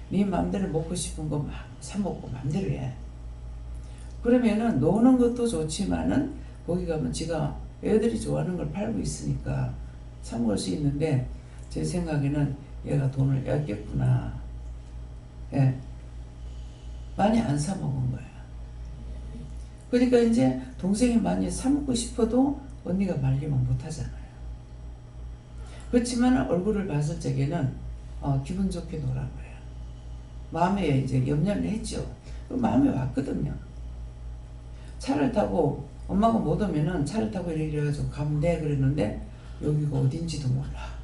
네 맘대로 먹고 싶은 거 막 사 먹고 맘대로 해. 그러면은 노는 것도 좋지만은 거기 가면 지가 애들이 좋아하는 걸 팔고 있으니까 사 먹을 수 있는데 제 생각에는 얘가 돈을 아꼈구나. 예. 많이 안 사 먹은 거야. 그러니까 이제 동생이 많이 사 먹고 싶어도 언니가 말리면 못 하잖아요. 그렇지만 얼굴을 봤을 적에는 기분 좋게 놀아 거예요. 마음에 이제 염려를 했죠. 마음에 왔거든요. 차를 타고 엄마가 못 오면은 차를 타고 이래가지고 가면 돼 그랬는데 여기가 어딘지도 몰라.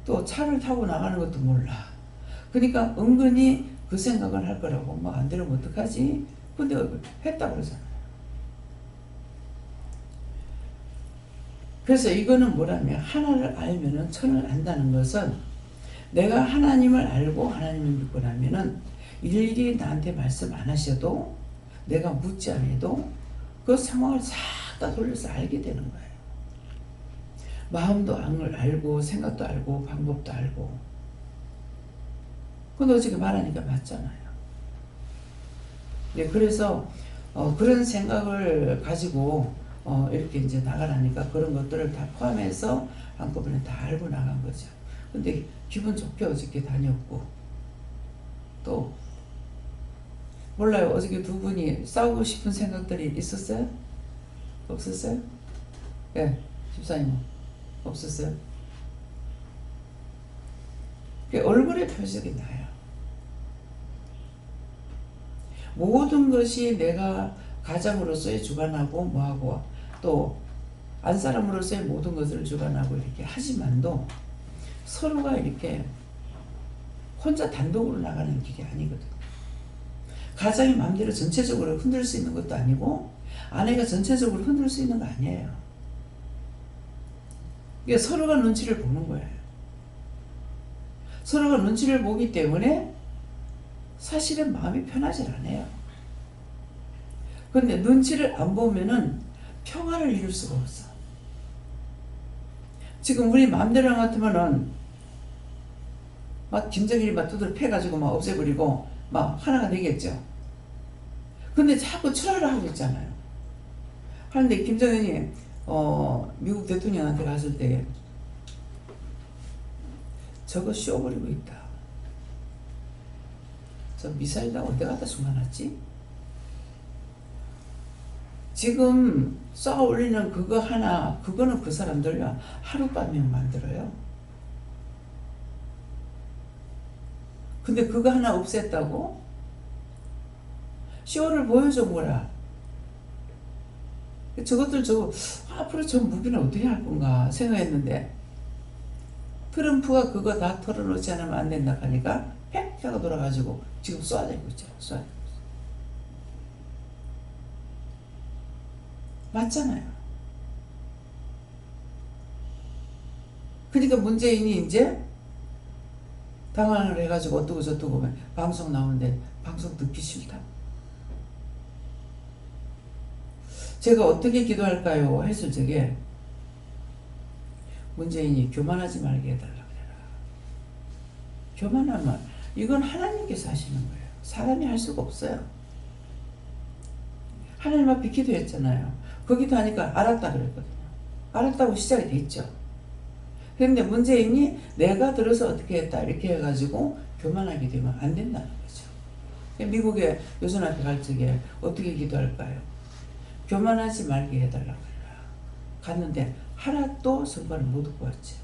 또 차를 타고 나가는 것도 몰라. 그러니까 은근히 그 생각을 할 거라고. 엄마가 안 들으면 어떡하지? 근데 했다고 그러잖아요. 그래서 이거는 뭐라면 하나를 알면은 천을 안다는 것은 내가 하나님을 알고 하나님을 믿고 나면은 일일이 나한테 말씀 안 하셔도 내가 묻지 않아도 그 상황을 싹 다 돌려서 알게 되는 거예요. 마음도 알고 생각도 알고 방법도 알고. 근데 어저께 말하니까 맞잖아요. 네, 그래서 그런 생각을 가지고 이렇게 이제 나가라니까 그런 것들을 다 포함해서 한꺼번에 다 알고 나간 거죠. 근데 기분 좋게 어저께 다녔고 또 몰라요. 어저께 두 분이 싸우고 싶은 생각들이 있었어요? 없었어요? 예, 네, 집사님 없었어요? 얼굴에 표적이 나요. 모든 것이 내가 가장으로서의 주관하고 뭐하고 또 안사람으로서의 모든 것을 주관하고 이렇게 하지만도 서로가 이렇게 혼자 단독으로 나가는 길이 아니거든. 가장이 마음대로 전체적으로 흔들 수 있는 것도 아니고 아내가 전체적으로 흔들 수 있는 거 아니에요. 이게 서로가 눈치를 보는 거예요. 서로가 눈치를 보기 때문에 사실은 마음이 편하지 않아요. 그런데 눈치를 안 보면은 평화를 이룰 수가 없어. 지금 우리 마음대로 같으면은 막 김정일이 막 두들 패가지고 막 없애버리고 막 하나가 되겠죠. 근데 자꾸 철회를 하고 있잖아요. 하는데 김정은이 미국 대통령한테 갔을 때 저거 씌워버리고 있다. 저 미사일 다 어디 갖다 숨겨놨지? 지금 쌓아 올리는 그거 하나, 그거는 그 사람들과 하룻밤에 만들어요. 근데 그거 하나 없앴다고? 쇼를 보여줘 보라. 저것들 앞으로 저 무기는 어떻게 할 건가 생각했는데 트럼프가 그거 다 털어놓지 않으면 안 된다 하니까 팩 하고 돌아가지고 지금 쏘아대고 있잖아. 쏘아대고 있어. 맞잖아요. 그러니까 문재인이 이제 당황을 해가지고 어떠고 저떠고 보면 방송 나오는데 방송 듣기 싫다. 제가 어떻게 기도할까요? 했을 적에 문재인이 교만하지 말게 해달라 그래라. 교만하면 이건 하나님께서 하시는 거예요. 사람이 할 수가 없어요. 하나님 앞에 기도했잖아요. 그 기도하니까 알았다 그랬거든요. 알았다고 시작이 됐죠. 그런데 문재인이 내가 들어서 어떻게 했다 이렇게 해가지고 교만하게 되면 안 된다는 거죠. 미국에 요선한테 갈 적에 어떻게 기도할까요? 교만하지 말게 해달라고 해라. 갔는데 하나도 성과를 못 얻고 왔죠.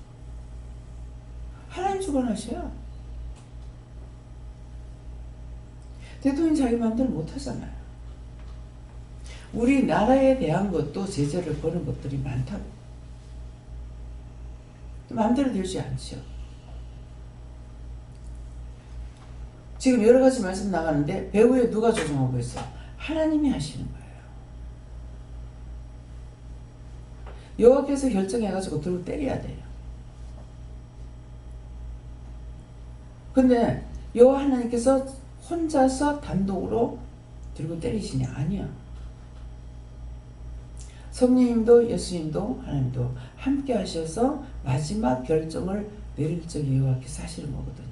하나님 주관하셔요. 대통령이 자기 마음대로 못하잖아요. 우리나라에 대한 것도 제재를 거는 것들이 많다고. 마음대로 되지 않죠. 지금 여러 가지 말씀 나가는데 배후에 누가 조정하고 있어? 하나님이 하시는 거예요. 여호와께서 결정해가지고 들고 때려야 돼요. 근데 여호와 하나님께서 혼자서 단독으로 들고 때리시냐? 아니야. 성령님도 예수님도 하나님도 함께 하셔서 마지막 결정을 내릴 적에 여호와께서 하시는 거거든요.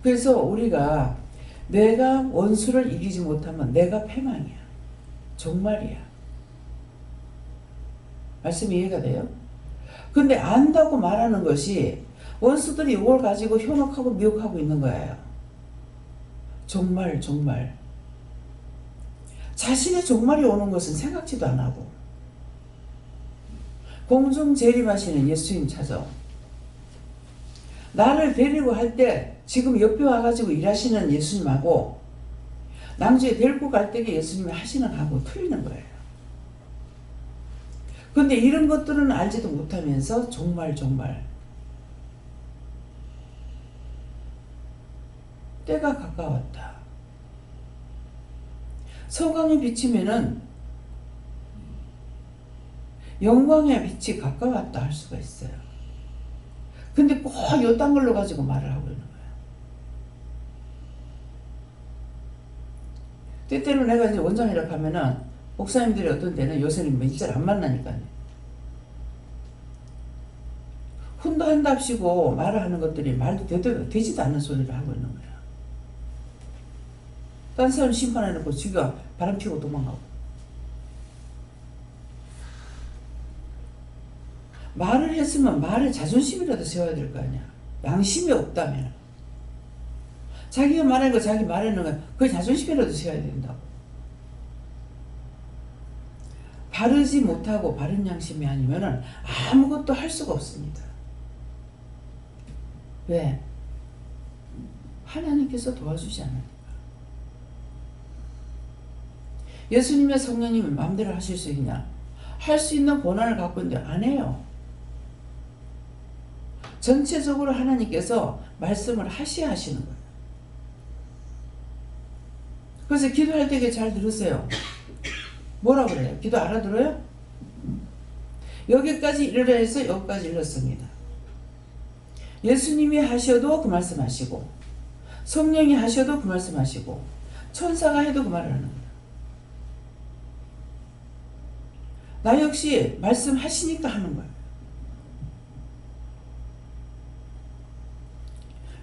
그래서 우리가 내가 원수를 이기지 못하면 내가 패망이야. 종말이야. 말씀 이해가 돼요? 근데 안다고 말하는 것이 원수들이 이걸 가지고 현혹하고 미혹하고 있는 거예요. 종말. 자신의 종말이 오는 것은 생각지도 안 하고 공중 재림하시는 예수님 찾아 나를 데리고 할 때 지금 옆에 와가지고 일하시는 예수님하고 낭주에 데리고 갈 때에 예수님이 하시는 하고 틀리는 거예요. 근데 이런 것들은 알지도 못하면서 종말 때가 가까웠다. 서강이 비치면은 영광의 빛이 가까웠다 할 수가 있어요. 근데 꼭 요딴 걸로 가지고 말을 하고 있는 거예요. 때때로 내가 이제 원장이라고 하면은 목사님들이 어떤 때는 요새는 뭐 일절 안 만나니까요. 혼도 한답시고 말을 하는 것들이 말도 되지도 않는 소리를 하고 있는 거야. 딴 사람 심판해놓고 지가 바람 피고 도망가고. 말을 했으면 말에 자존심이라도 세워야 될 거 아니야. 양심이 없다면. 자기가 말하는 거 자기 말하는 거 그게 자존심이라도 세워야 된다고. 바르지 못하고 바른 양심이 아니면은 아무것도 할 수가 없습니다. 왜? 하나님께서 도와주지 않으니까. 예수님의 성령님이 마음대로 하실 수 있냐? 할 수 있는 권한을 갖고 있는데 안 해요. 전체적으로 하나님께서 말씀을 하셔야 하시는 거예요. 그래서 기도할 때 잘 들으세요. 뭐라 그래요? 기도 알아들어요? 여기까지 이르라 해서 여기까지 일렀습니다. 예수님이 하셔도 그 말씀 하시고 성령이 하셔도 그 말씀 하시고 천사가 해도 그 말을 하는 거예요. 나 역시 말씀하시니까 하는 거예요.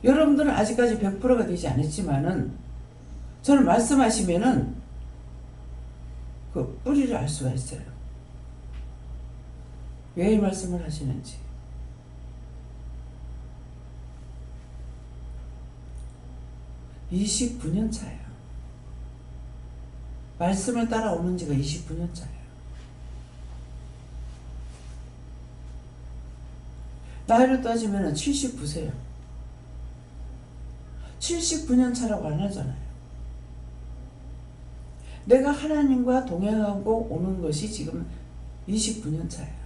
여러분들은 아직까지 100%가 되지 않았지만은 저는 말씀하시면은 그 뿌리를 알 수가 있어요. 왜 이 말씀을 하시는지. (29년) 차예요. 말씀을 따라오는 지가 29년 차예요. 나이로 따지면 79세요. 79년 차라고 안 하잖아요. 내가 하나님과 동행하고 오는 것이 지금 29년 차예요.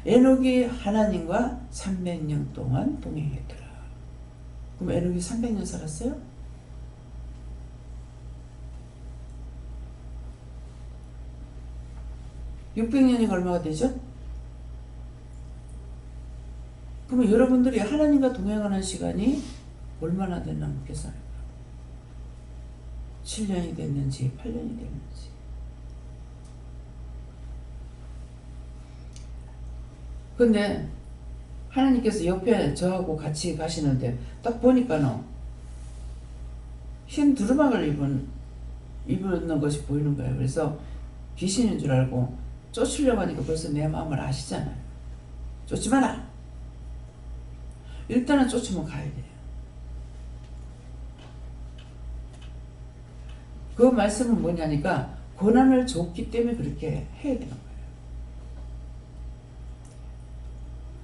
에녹이 하나님과 300년 동안 동행했더라. 그럼 에녹이 300년 살았어요? (600년이가) 얼마가 되죠? 그러면 여러분들이 하나님과 동행하는 시간이 얼마나 됐나 묻겠어요. 7년이 됐는지 8년이 됐는지. 근데 하나님께서 옆에 저하고 같이 가시는데 딱 보니까는 흰 두루마기를 입은 것이 보이는 거예요. 그래서 귀신인 줄 알고 쫓으려고 하니까 벌써 내 마음을 아시잖아요. 쫓지 마라. 일단은 쫓으면 가야 돼요. 그 말씀은 뭐냐니까 고난을 줬기 때문에 그렇게 해야 되는 거예요.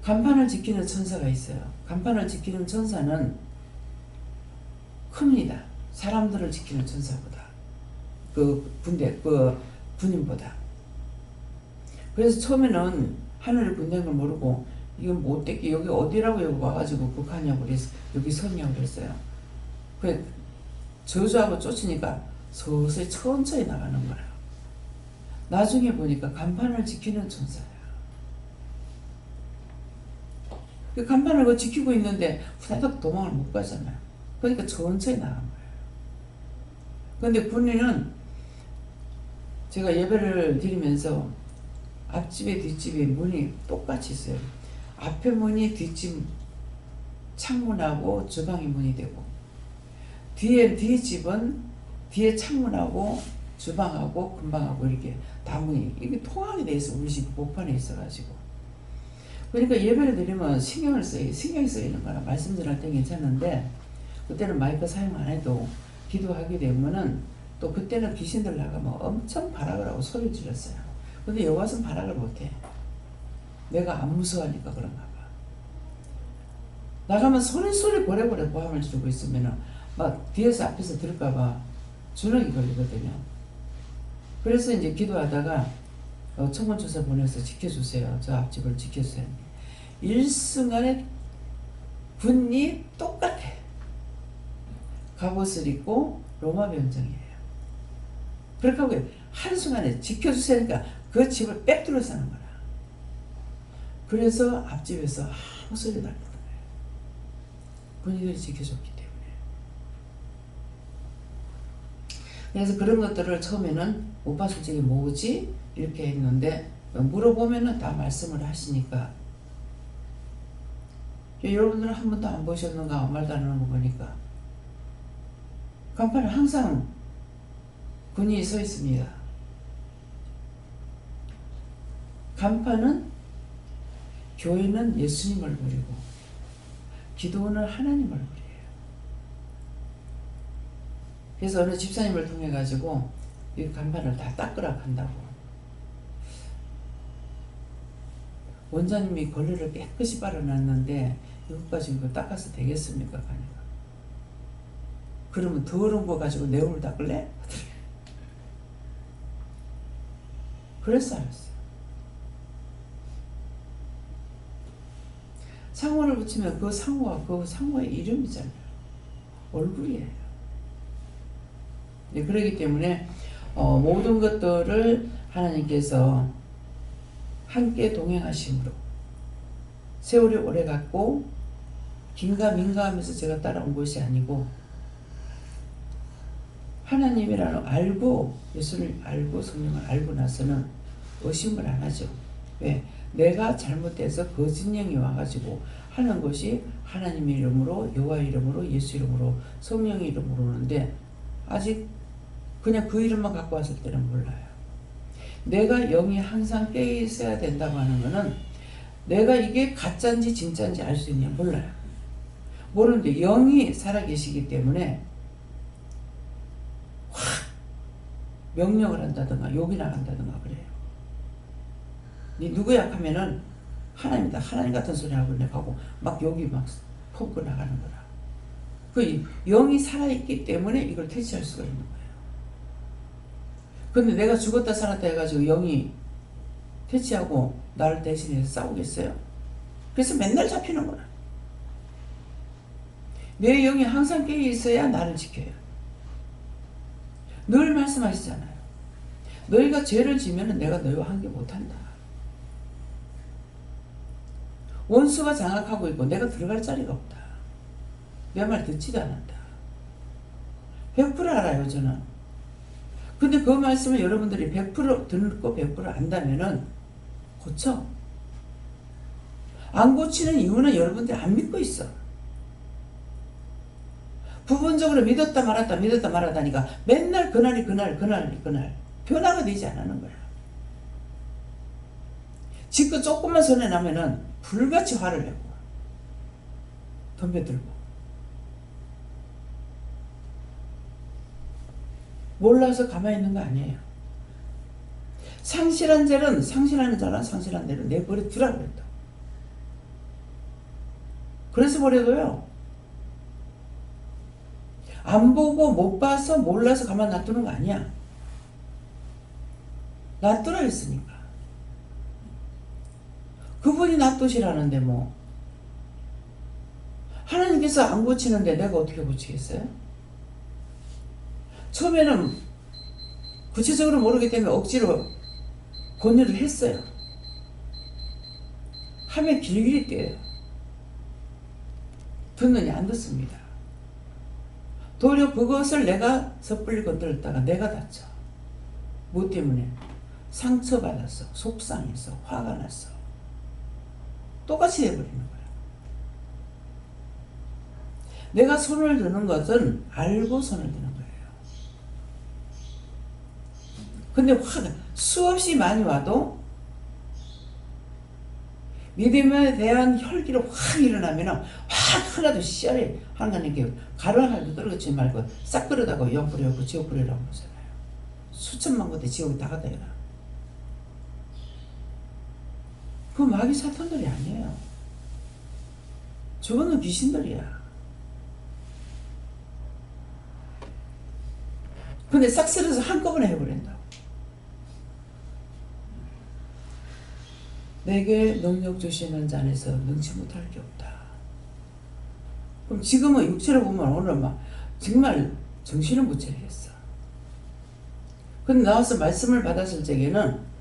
간판을 지키는 천사가 있어요. 간판을 지키는 천사는 큽니다. 사람들을 지키는 천사보다. 그 군인보다. 그래서 처음에는 하늘을 군대인 걸 모르고 이건 못됐기 여기 어디라고 여기 와가지고 극하냐고 그래서 여기 섰냐고 그랬어요. 그래 저주하고 쫓으니까 서서히 천천히 나가는 거예요. 나중에 보니까 간판을 지키는 천사예요. 그 간판을 지키고 있는데 후다닥 도망을 못 가잖아요. 그러니까 천천히 나간 거예요. 그런데 군인은 제가 예배를 드리면서 앞집에 뒷집에 문이 똑같이 있어요. 앞에 문이 뒷집 창문하고 주방이 문이 되고 뒤에 집은 뒤에 창문하고 주방하고 금방하고 이렇게 다 문이 이게 통하게 돼 있어. 우리 집 복판에 있어가지고. 그러니까 예배를 드리면 신경이 쓰이는 거라 말씀 전할 때 괜찮은데 그때는 마이크 사용 안 해도 기도하게 되면은 또 그때는 귀신들 나가면 엄청 발악을 하고 소리를 질렀어요. 근데 여기 와서는 발악을 못해. 내가 안 무서워하니까 그런가 봐. 나가면 소리 고래고래 고함을 지르고 있으면은 막 뒤에서 앞에서 들을까 봐 주눅이 걸리거든요. 그래서 이제 기도하다가 청원조사 보내서 지켜주세요. 저 앞집을 지켜주세요. 일순간에 군이 똑같아. 갑옷을 입고 로마 병정이에요. 그렇게 하고 한순간에 지켜주세요니까 그 집을 빽 둘러싸는 거야. 그래서 앞집에서 아무 소리도 안 나는 거예요. 군인들이 지켜줬기 때문에. 그래서 그런 것들을 처음에는 오빠 솔직히 뭐지? 이렇게 했는데 물어보면은 다 말씀을 하시니까 여러분들은 한 번도 안 보셨는가 아무 말도 안 하는 거 보니까 간판에 항상 군인이 서 있습니다. 간판은 교회는 예수님을 부리고 기도는 하나님을 부려요. 그래서 어느 집사님을 통해 가지고 이 간판을 다 닦으라 한다고. 원장님이 걸레를 깨끗이 빨아놨는데 이것까지 이거 닦아서 되겠습니까? 가니까. 그러면 더러운 거 가지고 내 옷을 닦을래? 그래서 알았어요. 상호를 붙이면 그 상호가 그 상호의 이름이잖아요. 얼굴이에요. 네, 그렇기 때문에 모든 것들을 하나님께서 함께 동행하심으로 세월이 오래 갔고 긴가민가 하면서 제가 따라온 것이 아니고 하나님이라는 알고 예수를 알고 성령을 알고 나서는 의심을 안 하죠. 왜? 내가 잘못해서 거짓 영이 와가지고 하는 것이 하나님의 이름으로 여호와 이름으로 예수 이름으로 성령의 이름으로 오는데 아직 그냥 그 이름만 갖고 왔을 때는 몰라요. 내가 영이 항상 깨어 있어야 된다고 하는 거는 내가 이게 가짜인지 진짜인지 알 수 있냐 몰라요. 모르는데 영이 살아계시기 때문에 확 명령을 한다든가 욕이 나간다든가 그래요. 니 누구야 하면은 하나님이다. 하나님 같은 소리 하고 하고 막 욕이 막 퍼고 나가는 거라. 그 영이 살아있기 때문에 이걸 퇴치할 수가 있는 거예요. 근데 내가 죽었다 살았다 해가지고 영이 퇴치하고 나를 대신해서 싸우겠어요? 그래서 맨날 잡히는 거야. 내 영이 항상 깨어 있어야 나를 지켜요. 늘 말씀하시잖아요. 너희가 죄를 지면은 내가 너희와 함께 못한다. 원수가 장악하고 있고 내가 들어갈 자리가 없다. 내 말 듣지도 않았다. 100% 알아요 저는. 근데 그 말씀을 여러분들이 100% 듣고 100% 안다면은 고쳐. 안 고치는 이유는 여러분들이 안 믿고 있어. 부분적으로 믿었다 말았다니까 맨날 그날 변화가 되지 않는 거야. 지금 조금만 손에 나면은 불같이 화를 내고 덤벼들고 몰라서 가만히 있는 거 아니에요. 상실한 자는 상실한 대로 내버려 두라고 그랬다. 그래서 버려둬요. 안 보고 못 봐서 몰라서 가만 놔두는 거 아니야. 놔두라 했으니까. 그분이 놔두시라는데 뭐 하나님께서 안 고치는데 내가 어떻게 고치겠어요? 처음에는 구체적으로 모르기 때문에 억지로 권유를 했어요. 하면 길길이 뛰어요. 듣느냐 안 듣습니다. 도리어 그것을 내가 섣불리 건드렸다가 내가 다쳐. 뭐 때문에? 상처받았어. 속상해서. 화가 났어. 똑같이 해버리는 거야. 내가 손을 드는 것은 알고 손을 드는 거예요. 근데 화가 수없이 많이 와도 믿음에 대한 혈기로 확 일어나면 확 하나도 씨알이 하나님께 가루 하나도 떨어지지 말고 싹 끌어다가 영 뿌려갖고 지옥 뿌리라고 그러잖아요. 수천만 군데 지옥에 다 가다 해라. 그 마귀 사탄들이 아니에요. 저거는 귀신들이야. 근데 싹 쓸어서 한꺼번에 해버린다고. 내게 능력 주시는 자 안에서 능치 못할 게 없다. 그럼 지금은 육체로 보면 오늘 막 정말 정신을 못 차리겠어. 근데 나와서 말씀을 받았을 적에는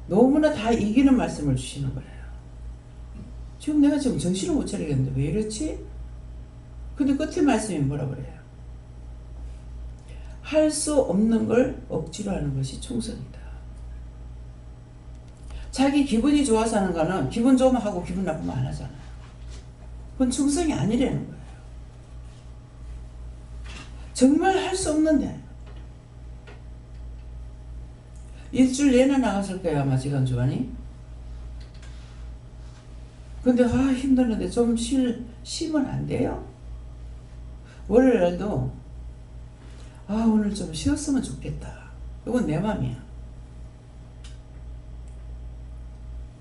너무나 다 이기는 말씀을 주시는 거예요. 지금 내가 지금 정신을 못 차리겠는데 왜 이렇지? 근데 끝에 말씀이 뭐라 그래요? 할 수 없는 걸 억지로 하는 것이 충성이다. 자기 기분이 좋아서 하는 거는 기분 좋으면 하고 기분 나쁘면 안 하잖아요. 그건 충성이 아니라는 거예요. 정말 할 수 없는데 일주일 내내 나갔을 거야 아마 지간 주간이. 근데 힘드는데 좀 쉬면 안 돼요? 월요일날도 오늘 좀 쉬었으면 좋겠다. 이건 내 맘이야.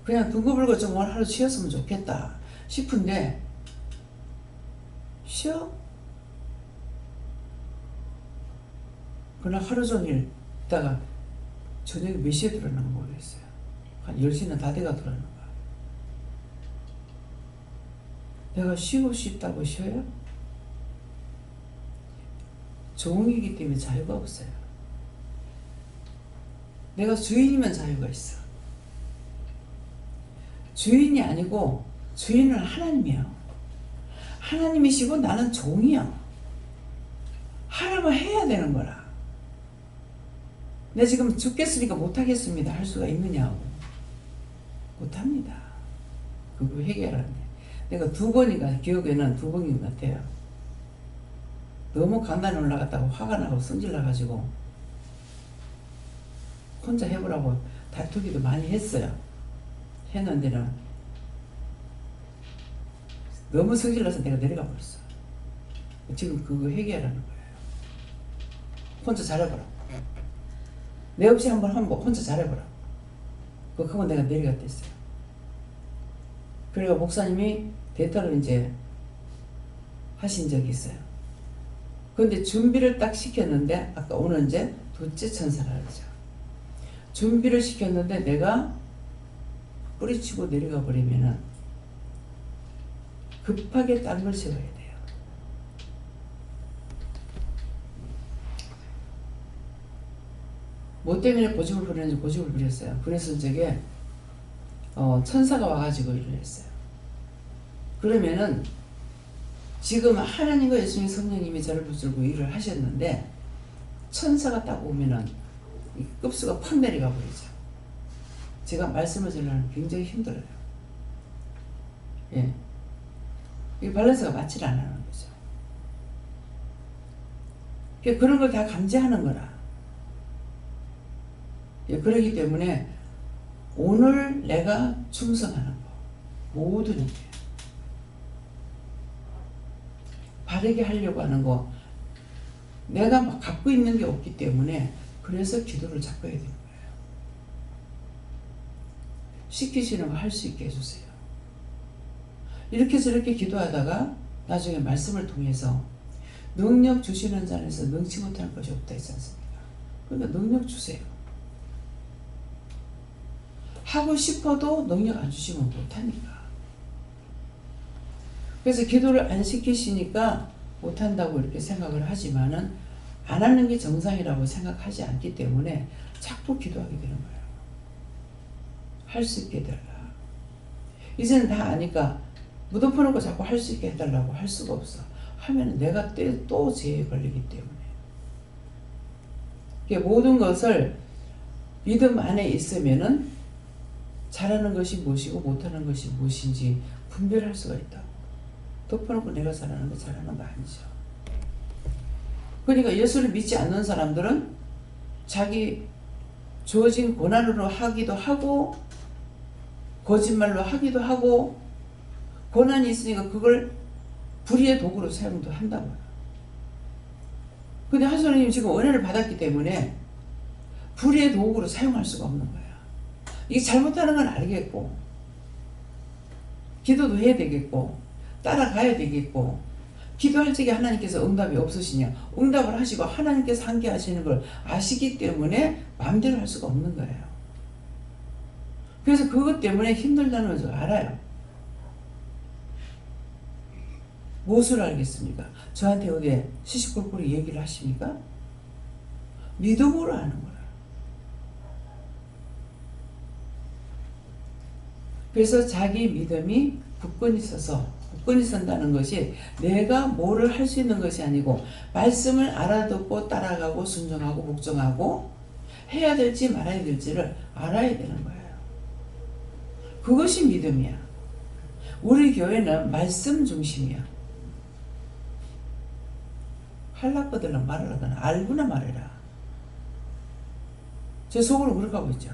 그냥 둥거불고 좀 오늘 하루 쉬었으면 좋겠다 싶은데 쉬어? 그날 하루 종일 있다가 저녁에 몇 시에 들어가는지 모르겠어요. 한 10시는 다 돼가 들어가는 거야. 내가 쉬고 싶다고 쉬어요? 종이기 때문에 자유가 없어요. 내가 주인이면 자유가 있어. 주인이 아니고 주인은 하나님이야. 하나님이시고 나는 종이야. 하라고 해야 되는 거라. 내 지금 죽겠으니까 못하겠습니다 할 수가 있느냐고. 못합니다. 그거 해결하네. 내가 2번인가 기억에는 2번인 것 같아요. 너무 간단히 올라갔다고 화가 나고 성질 나가지고 혼자 해보라고 다투기도 많이 했어요. 했는데는 너무 성질나서 내가 내려가 버렸어. 지금 그거 해결하는 거예요. 혼자 잘해보라고. 내 없이 한번 혼자 잘해보라고. 그거 내가 내려갔댔어요. 그리고 목사님이 대타로 이제 하신 적이 있어요. 근데 준비를 딱 시켰는데, 아까 오늘 이제 둘째 천사라 그러죠. 준비를 시켰는데 내가 뿌리치고 내려가 버리면은 급하게 딴 걸 세워야 돼요. 뭐 때문에 고집을 부렸는지 고집을 부렸어요. 그래서 저게 천사가 와가지고 일을 했어요. 그러면은 지금 하나님과 예수님 성령님이 저를 붙들고 일을 하셨는데 천사가 딱 오면은 이 급수가 팍 내려가 버리죠. 제가 말씀을 전하는 굉장히 힘들어요. 예. 이 밸런스가 맞질 않는 거죠. 그런 걸 다 감지하는 거라. 예, 그렇기 때문에 오늘 내가 충성하는 거 모든 일 바르게 하려고 하는 거 내가 막 갖고 있는 게 없기 때문에 그래서 기도를 자꾸 해야 되는 거예요. 시키시는 거 할 수 있게 해주세요. 이렇게 저렇게 기도하다가 나중에 말씀을 통해서 능력 주시는 자에서 능치 못할 것이 없다 했지 않습니까? 그러니까 능력 주세요. 하고 싶어도 능력 안 주시면 못하니까. 그래서 기도를 안 시키시니까 못한다고 이렇게 생각을 하지만은 안 하는 게 정상이라고 생각하지 않기 때문에 자꾸 기도하게 되는 거예요. 할 수 있게 해달라. 이제는 다 아니까 무덤 퍼놓고 자꾸 할 수 있게 해달라고 할 수가 없어. 하면 내가 또 죄에 걸리기 때문에. 모든 것을 믿음 안에 있으면은 잘하는 것이 무엇이고 못하는 것이 무엇인지 분별할 수가 있다고. 덮어놓고 내가 잘하는 거 잘하는 거 아니죠. 그러니까 예수를 믿지 않는 사람들은 자기 주어진 고난으로 하기도 하고 거짓말로 하기도 하고 고난이 있으니까 그걸 불의의 도구로 사용도 한다고요. 근데 하소연님 지금 은혜를 받았기 때문에 불의의 도구로 사용할 수가 없는 거야. 이게 잘못하는 건 알겠고 기도도 해야 되겠고 따라가야 되겠고 기도할 적에 하나님께서 응답이 없으시냐 응답을 하시고 하나님께서 함께 하시는 걸 아시기 때문에 마음대로 할 수가 없는 거예요. 그래서 그것 때문에 힘들다는 걸 알아요. 무엇을 알겠습니까? 저한테 어디 시시콜콜이 얘기를 하십니까? 믿음으로 하는 거라. 그래서 자기 믿음이 굳건히 서서 굳건히 선다는 것이 내가 뭐를 할 수 있는 것이 아니고 말씀을 알아듣고 따라가고 순종하고 복종하고 해야 될지 말아야 될지를 알아야 되는 거예요. 그것이 믿음이야. 우리 교회는 말씀 중심이야. 할라거들라 말하거나 알구나 말해라. 제 속으로 그렇게 하고 있죠.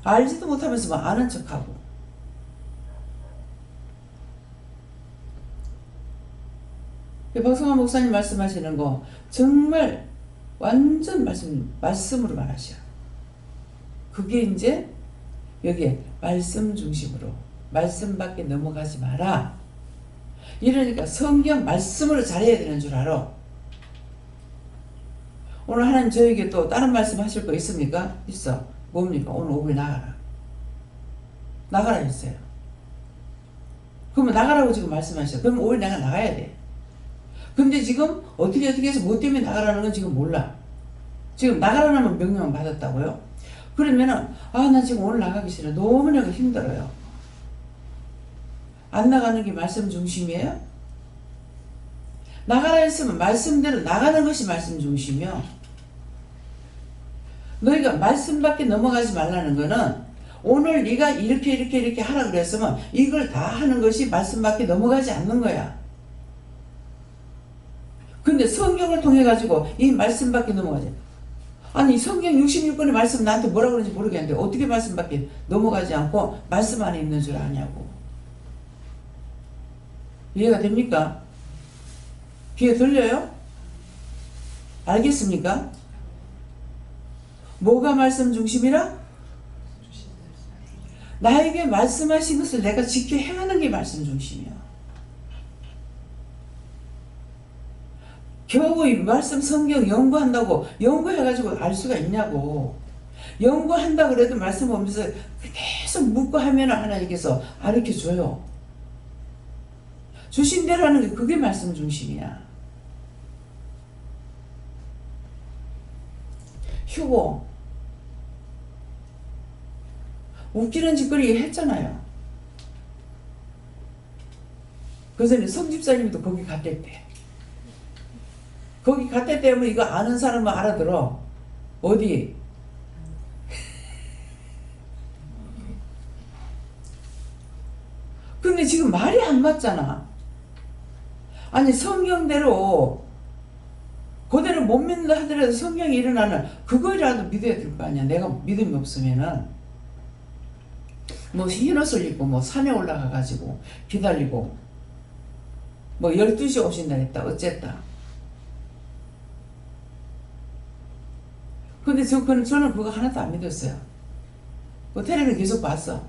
알지도 못하면서 막 아는 척하고. 박성환 목사님 말씀하시는 거 정말 완전 말씀으로 말하셔. 그게 이제 여기에 말씀 중심으로 말씀밖에 넘어가지 마라. 이러니까 성경 말씀으로 잘해야 되는 줄 알아. 오늘 하나님 저에게 또 다른 말씀 하실 거 있습니까? 있어. 뭡니까? 오늘 오후에 나가라. 나가라 했어요. 그러면 나가라고 지금 말씀하셨어. 그럼 오후에 내가 나가야 돼. 근데 지금 어떻게 해서 뭐 때문에 나가라는 건 지금 몰라. 지금 나가라는 명령만 받았다고요? 그러면은 나 지금 오늘 나가기 싫어. 너무나 힘들어요. 안 나가는 게 말씀 중심이에요? 나가라 했으면 말씀대로 나가는 것이 말씀 중심이요. 너희가 말씀밖에 넘어가지 말라는 거는 오늘 네가 이렇게 하라 그랬으면 이걸 다 하는 것이 말씀밖에 넘어가지 않는 거야. 근데 성경을 통해 가지고 이 말씀밖에 넘어가지. 아니 성경 66권의 말씀 나한테 뭐라 그러는지 모르겠는데 어떻게 말씀밖에 넘어가지 않고 말씀 안에 있는 줄 아냐고. 이해가 됩니까? 귀에 들려요? 알겠습니까? 뭐가 말씀 중심이라? 나에게 말씀하신 것을 내가 지켜 행하는 게 말씀 중심이야. 겨우 이 말씀 성경 연구한다고 연구해가지고 알 수가 있냐고. 연구한다 그래도 말씀 보면서 계속 묻고 하면 하나님께서 가르쳐줘요. 주신 대로 하는 게 그게 말씀 중심이야. 휴고 웃기는 짓거리 했잖아요. 그 전에 성집사님도 거기 갔댔대. 거기 갔댔대 하면 이거 아는 사람은 알아들어. 어디? 근데 지금 말이 안 맞잖아. 아니 성경대로 그대로 못 믿는다 하더라도 성경이 일어나는 그거라도 믿어야 될 거 아니야. 내가 믿음이 없으면은 뭐 흰옷을 입고 뭐 산에 올라가 가지고 기다리고 뭐 12시에 오신다 했다 어쨌다. 근데 저는 그거 하나도 안 믿었어요. 그 텔레비전 계속 봤어.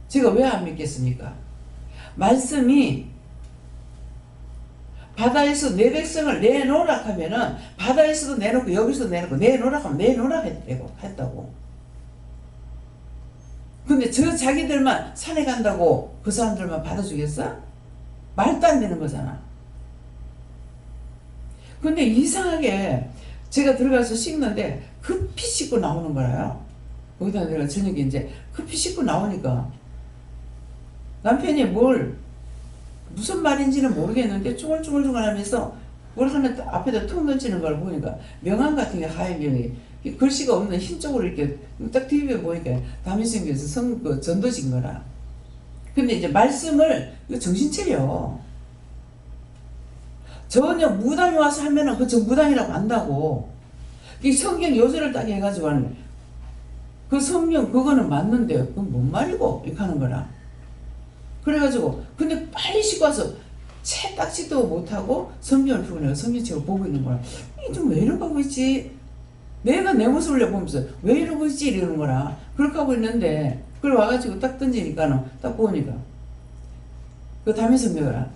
제가 왜 안 믿겠습니까? 말씀이 바다에서 내 백성을 내놓으라 하면은 바다에서도 내놓고 여기서도 내놓고 내놓으라 하면 내놓으라 했다고. 근데 저 자기들만 산에 간다고 그 사람들만 받아주겠어? 말도 안 되는 거잖아. 근데 이상하게 제가 들어가서 씻는데 급히 씻고 나오는 거라요. 거기다 내가 저녁에 이제 급히 씻고 나오니까 남편이 무슨 말인지는 모르겠는데 쭈글쭈글 하면서 뭘 하나 앞에다 툭 던지는 걸 보니까 명함 같은 게 하얀 명이 글씨가 없는 흰 쪽으로 이렇게 딱 TV에 보니까 담이 생겨서 전도진 거라. 근데 이제 말씀을 정신 차려. 전혀 무당이 와서 하면은 그 저 무당이라고 안다고. 이 성경 요절을 딱 해가지고 하는 거야. 그 성경 그거는 맞는데 그건 뭔 말이고 이렇게 하는 거라. 그래가지고 근데 빨리 씻고 와서 채 딱지도 못하고 성경을 펴고 내가 성경책을 보고 있는 거야. 좀 왜 이러고 하고 있지? 내가 내 모습을 보면서 왜 이러고 있지? 이러는 거라. 그렇게 하고 있는데 그걸 와가지고 딱 던지니까는 딱 보니까 그 담임 선배가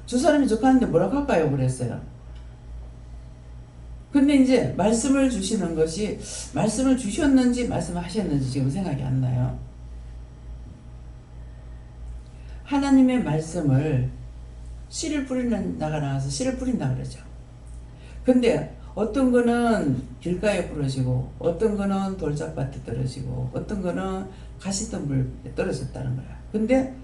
두 사람이 족하는데 뭐라고 할까요? 그랬어요. 근데 이제 말씀을 주시는 것이 말씀을 주셨는지 말씀하셨는지 지금 생각이 안 나요. 하나님의 말씀을 씨를 뿌리는 나가 나와서 씨를 뿌린다 그러죠. 근데 어떤 거는 길가에 부러지고 어떤 거는 돌짝밭에 떨어지고 어떤 거는 가시덤불에 떨어졌다는 거야. 근데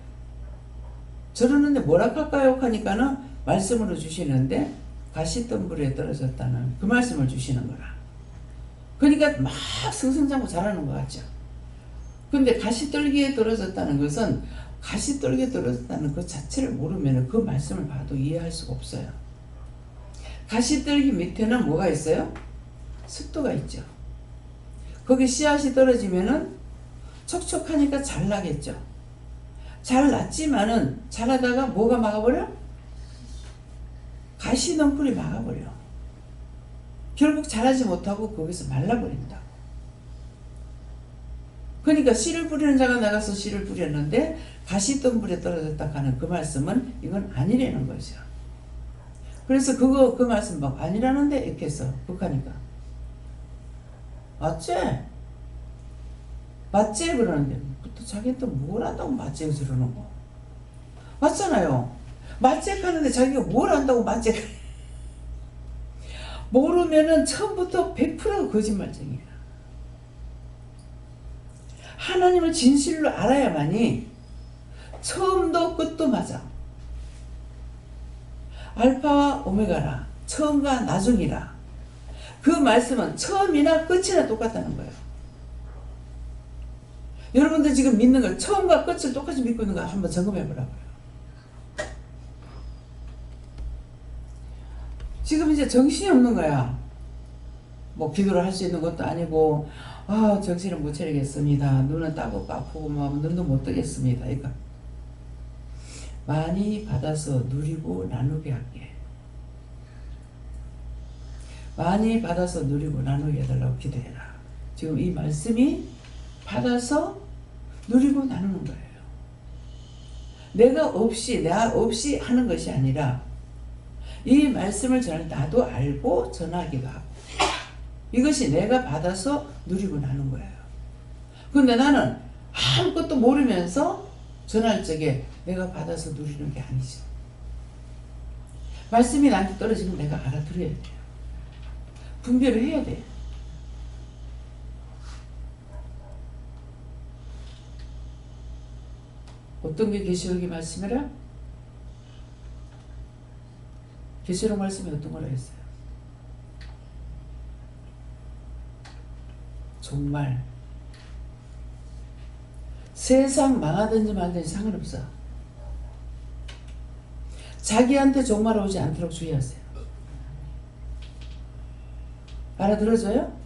저러는데 뭐라 할까요? 하니까는 말씀으로 주시는데 가시덤불에 떨어졌다는 그 말씀을 주시는 거라. 그러니까 막 승승장구 잘하는 것 같죠. 근데 가시떨기에 떨어졌다는 것은 가시떨기에 떨어졌다는 그 자체를 모르면 그 말씀을 봐도 이해할 수가 없어요. 가시떨기 밑에는 뭐가 있어요? 습도가 있죠. 거기 씨앗이 떨어지면은 촉촉하니까 잘 나겠죠. 잘 났지만은 자라다가 뭐가 막아버려? 가시덩굴이 막아버려. 결국 자라지 못하고 거기서 말라버린다고. 그러니까 씨를 뿌리는 자가 나가서 씨를 뿌렸는데 가시덤불에 떨어졌다 하는 그 말씀은 이건 아니라는 거죠. 그래서 그 말씀 막 아니라는데 이렇게 해서 북하니까 맞지? 맞지? 그러는데 또 자기는 또 뭘 한다고 맞지? 그러는 거 맞잖아요. 맞지? 하는데 자기가 뭘 한다고 맞지? 모르면은 처음부터 100% 거짓말쟁이야. 하나님을 진실로 알아야만이 처음도 끝도 맞아. 알파와 오메가라. 처음과 나중이라. 그 말씀은 처음이나 끝이나 똑같다는 거예요. 여러분들 지금 믿는 걸 처음과 끝을 똑같이 믿고 있는 거 한번 점검해 보라고요. 지금 이제 정신이 없는 거야. 뭐 기도를 할 수 있는 것도 아니고 정신을 못 차리겠습니다. 눈은 따갑고 아프고 눈도 못 뜨겠습니다. 그러니까 많이 받아서 누리고 나누게 할게. 많이 받아서 누리고 나누게 해달라고 기도해라. 지금 이 말씀이 받아서 누리고 나누는 거예요. 내가 없이 하는 것이 아니라 이 말씀을 나도 알고 전하기도 하고 이것이 내가 받아서 누리고 나눈 거예요. 근데 나는 아무것도 모르면서 전할 적에 내가 받아서 누리는 게 아니죠. 말씀이 나한테 떨어지면 내가 알아들어야 돼요. 분별을 해야 돼요. 어떤 게 계시록의 말씀이라? 계시록 말씀이 어떤 거라 했어요? 정말 세상 망하든지 말든지 상관없어. 자기한테 종말 오지 않도록 주의하세요. 알아들어져요?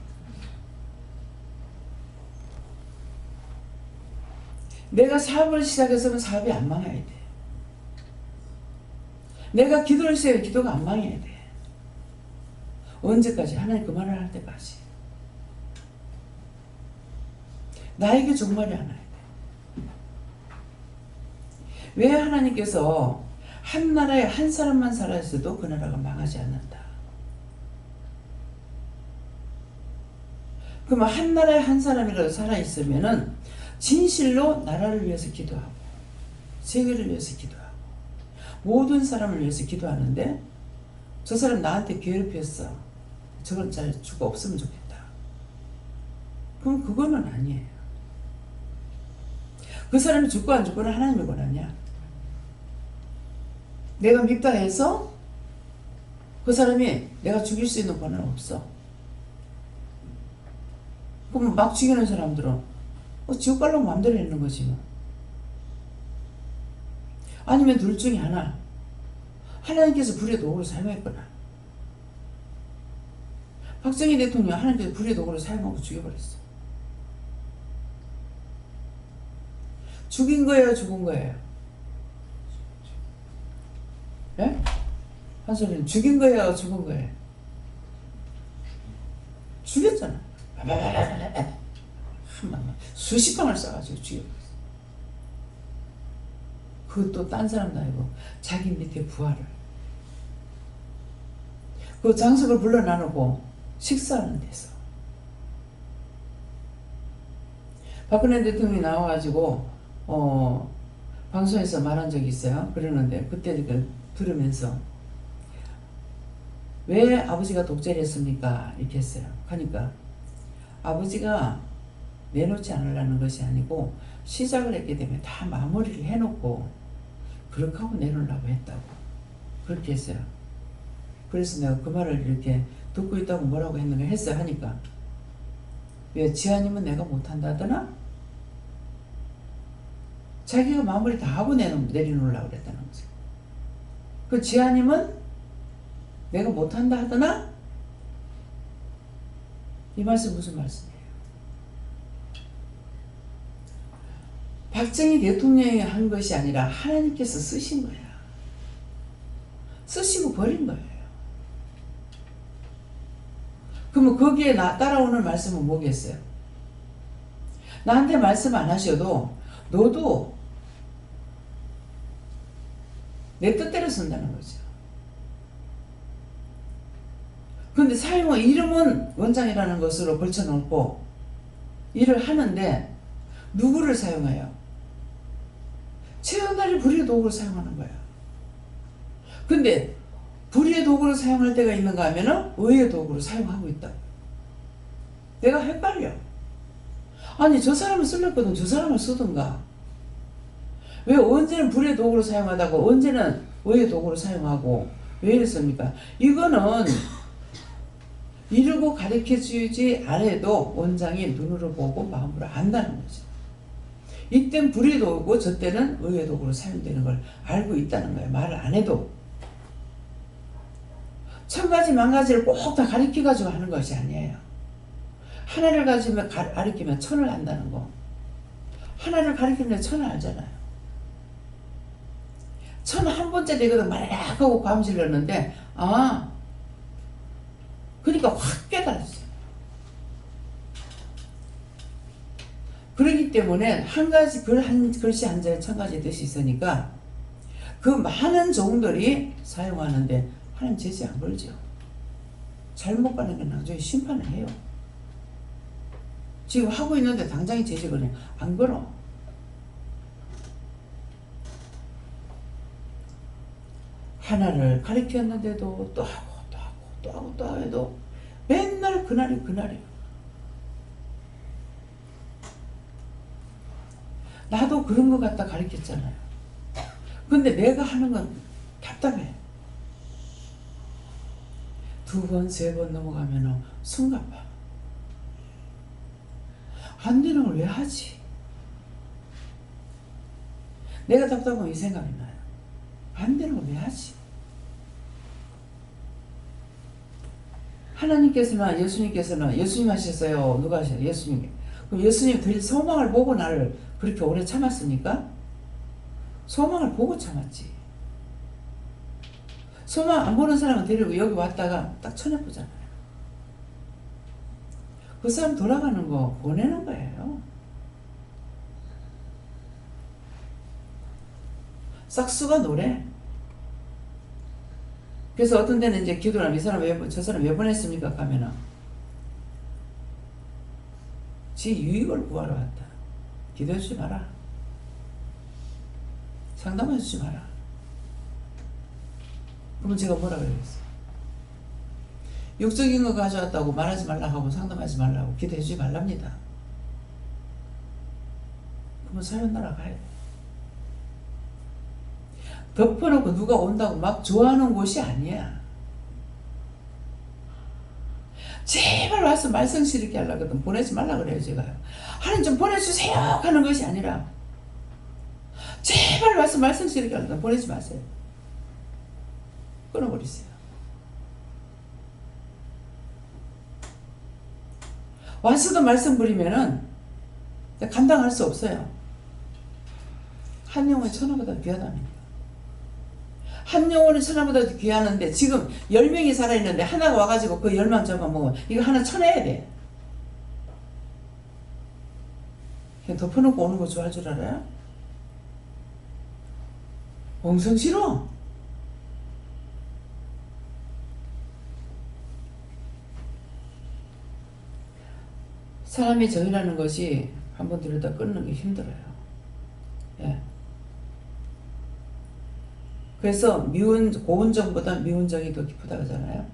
내가 사업을 시작했으면 사업이 안 망해야 돼. 내가 기도를 시작해 기도가 안 망해야 돼. 언제까지? 하나님 그 말을 할 때까지. 나에게 종말이 안 와야 돼. 왜 하나님께서 한 나라에 한 사람만 살아있어도 그 나라가 망하지 않는다. 그러면 한 나라에 한 사람이라도 살아있으면은 진실로 나라를 위해서 기도하고 세계를 위해서 기도하고 모든 사람을 위해서 기도하는데 저 사람 나한테 괴롭혔어. 저건 잘 죽어 없으면 좋겠다. 그럼 그거는 아니에요. 그 사람이 죽고 안 죽고는 하나님의 권한이야. 내가 밉다 해서 그 사람이 내가 죽일 수 있는 권한은 없어. 그럼 막 죽이는 사람들은 지옥 가려고 마음대로 했는 거지 뭐. 아니면 둘 중에 하나. 하나님께서 불의 도구를 사용했거나 박정희 대통령 하나님께서 불의 도구를 사용하고 죽여버렸어. 죽인 거예요? 죽은 거예요? 예? 한소리는 죽인 거예요? 죽은 거예요? 죽였잖아. 수십 방을 쏴가지고 죽여버렸어. 그것도 딴 사람도 아니고 자기 밑에 부하를. 그 장석을 불러 나누고 식사하는 데서 박근혜 대통령이 나와가지고 방송에서 말한 적이 있어요. 그러는데 그때 들으면서 왜 아버지가 독재를 했습니까? 이렇게 했어요. 하니까 아버지가 내놓지 않으려는 것이 아니고 시작을 했기 때문에 다 마무리를 해놓고 그렇게 하고 내놓으려고 했다고 그렇게 했어요. 그래서 내가 그 말을 이렇게 듣고 있다고 뭐라고 했는가 했어요. 하니까 왜 지아님은 내가 못한다 하더나? 자기가 마무리 다 하고 내려놓으려고 그랬다는 거죠. 그 지아님은 내가 못한다 하더나? 이 말씀 무슨 말씀이에요? 박정희 대통령이 한 것이 아니라 하나님께서 쓰신 거야. 쓰시고 버린 거예요. 그러면 거기에 따라오는 말씀은 뭐겠어요? 나한테 말씀 안 하셔도 너도 내 뜻대로 쓴다는 거죠. 그런데 사용은 이름은 원장이라는 것으로 걸쳐놓고 일을 하는데 누구를 사용해요? 최은달이 불의의 도구를 사용하는 거야. 근데 불의의 도구를 사용할 때가 있는가 하면은 의의 도구를 사용하고 있다. 내가 헷갈려. 아니 저 사람을 쓰려거든 저 사람을 쓰든가. 왜 언제는 불의 도구로 사용하다고 언제는 의의 도구로 사용하고 왜 이랬습니까? 이거는 이루고 가르쳐주지 않아도 원장이 눈으로 보고 마음으로 안다는 거죠. 이땐 불의 도구고 저 때는 의의 도구로 사용되는 걸 알고 있다는 거예요. 말을 안 해도. 천 가지 만 가지를 꼭 다 가르쳐가지고 하는 것이 아니에요. 하나를 가르치면 천을 안다는 거. 하나를 가르치면 천을 알잖아요. 천 한 번째 되거든 말약 하고 감질렀는데 그러니까 확 깨달았어요. 그렇기 때문에 한 가지 글씨 한 자에 천 가지 뜻이 있으니까 그 많은 종들이 사용하는데 하나님 제재 안 걸죠. 잘못 가는 게 나중에 심판을 해요. 지금 하고 있는데 당장에 제재 걸려 안 걸어. 하나를 가르쳤는데도 또 하고 또 하고 또 하고 또 해도 맨날 그날이에요. 나도 그런 것 같다 가르쳤잖아요. 근데 내가 하는 건 답답해. 두 번, 세 번 넘어가면 숨가빠. 안 되는 걸 왜 하지? 내가 답답하면 이 생각이 나요. 안 되는 걸 왜 하지? 하나님께서나 예수님께서는 예수님 하셨어요? 누가 하셨어요? 예수님. 그럼 예수님 될 소망을 보고 나를 그렇게 오래 참았습니까? 소망을 보고 참았지. 소망 안 보는 사람은 데리고 여기 왔다가 딱 쳐내보잖아요. 그 사람 돌아가는 거 보내는 거예요. 싹수가 노래. 그래서 어떤 데는 이제 기도를 하면 이 사람 저 사람 왜 보냈습니까? 하면은 지 유익을 구하러 왔다. 기도해 주지 마라. 상담해 주지 마라. 그러면 제가 뭐라 그러겠어요? 육적인 거 가져왔다고 말하지 말라고 하고 상담하지 말라고 기도해 주지 말랍니다. 그러면 사연나라 가야 돼. 덮어놓고 누가 온다고 막 좋아하는 곳이 아니야. 제발 와서 말썽 이렇게 하려거든 보내지 말라 그래요. 제가 하나님 좀 보내주세요 하는 것이 아니라 제발 와서 말썽 이렇게 하려거든 보내지 마세요. 끊어버리세요. 와서도 말썽 부리면은 감당할 수 없어요. 한 영혼이 천하보다 귀하답니다. 한 영혼이 천하보다 귀하는데 지금 10명이 살아있는데 하나가 와가지고 그 10명 잡아먹으면 이거 하나 쳐내야 돼. 그냥 덮어놓고 오는 거 좋아할 줄 알아요? 엉성 싫어. 사람의 정이라는 것이 한번 들여다 끊는 게 힘들어요. 예. 그래서 고운 정보다 미운 정이 더 깊다 그러잖아요.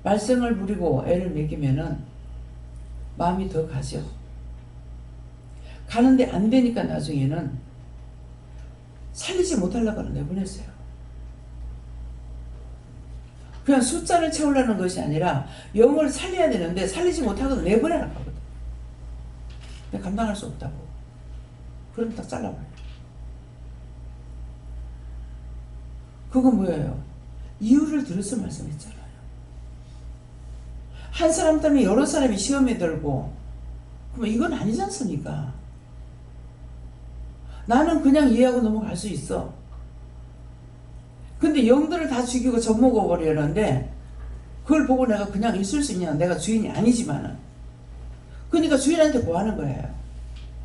말썽을 부리고 애를 먹이면은 마음이 더 가죠. 가는데 안 되니까 나중에는 살리지 못하려고 내보냈어요. 그냥 숫자를 채우려는 것이 아니라 영을 살려야 되는데 살리지 못하거든 내보내라고 하거든. 내가 감당할 수 없다고. 그럼 딱 잘라버려요. 그건 뭐예요? 이유를 들어서 말씀했잖아요. 한 사람 때문에 여러 사람이 시험에 들고 그러면 이건 아니지 않습니까? 나는 그냥 이해하고 넘어갈 수 있어. 근데 영들을 다 죽이고 젖먹어버리려는데 그걸 보고 내가 그냥 있을 수 있냐? 내가 주인이 아니지만은. 그러니까 주인한테 고하는 거예요.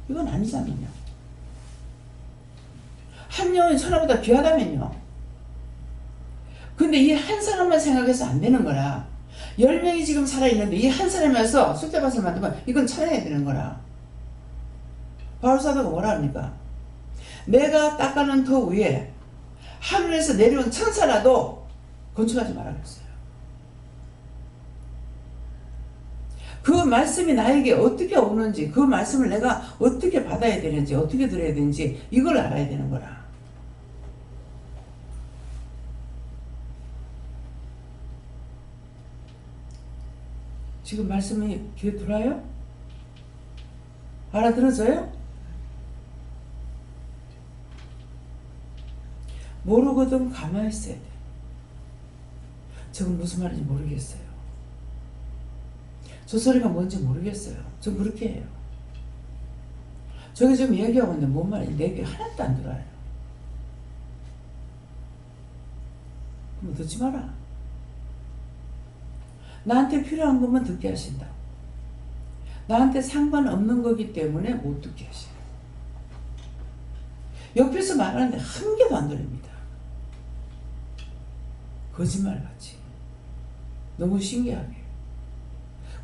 이건 아니잖아요. 한 영혼이 천하보다 귀하다면요. 근데 이 한 사람만 생각해서 안 되는 거라. 10명이 지금 살아있는데 이 한 사람이 와서 쑥대밭을 만들면 이건 쳐내야 되는 거라. 바울사도가 뭐라 합니까? 내가 닦아놓은 터 위에 하늘에서 내려온 천사라도 건축하지 말라 그랬어요. 그 말씀이 나에게 어떻게 오는지, 그 말씀을 내가 어떻게 받아야 되는지, 어떻게 들어야 되는지 이걸 알아야 되는 거라. 지금 말씀이 귀에 들어와요? 알아들어져요? 모르거든 가만히 있어야 돼. 저건 무슨 말인지 모르겠어요. 저 소리가 뭔지 모르겠어요. 전 그렇게 해요. 저기 지금 얘기하고 있는데 뭔 말인지 내 귀에 하나도 안 들어와요. 그럼 듣지 마라. 나한테 필요한 것만 듣게 하신다. 나한테 상관없는 거기 때문에 못 듣게 하셔요. 옆에서 말하는데 한 개도 안 들립니다. 거짓말같이. 너무 신기하게.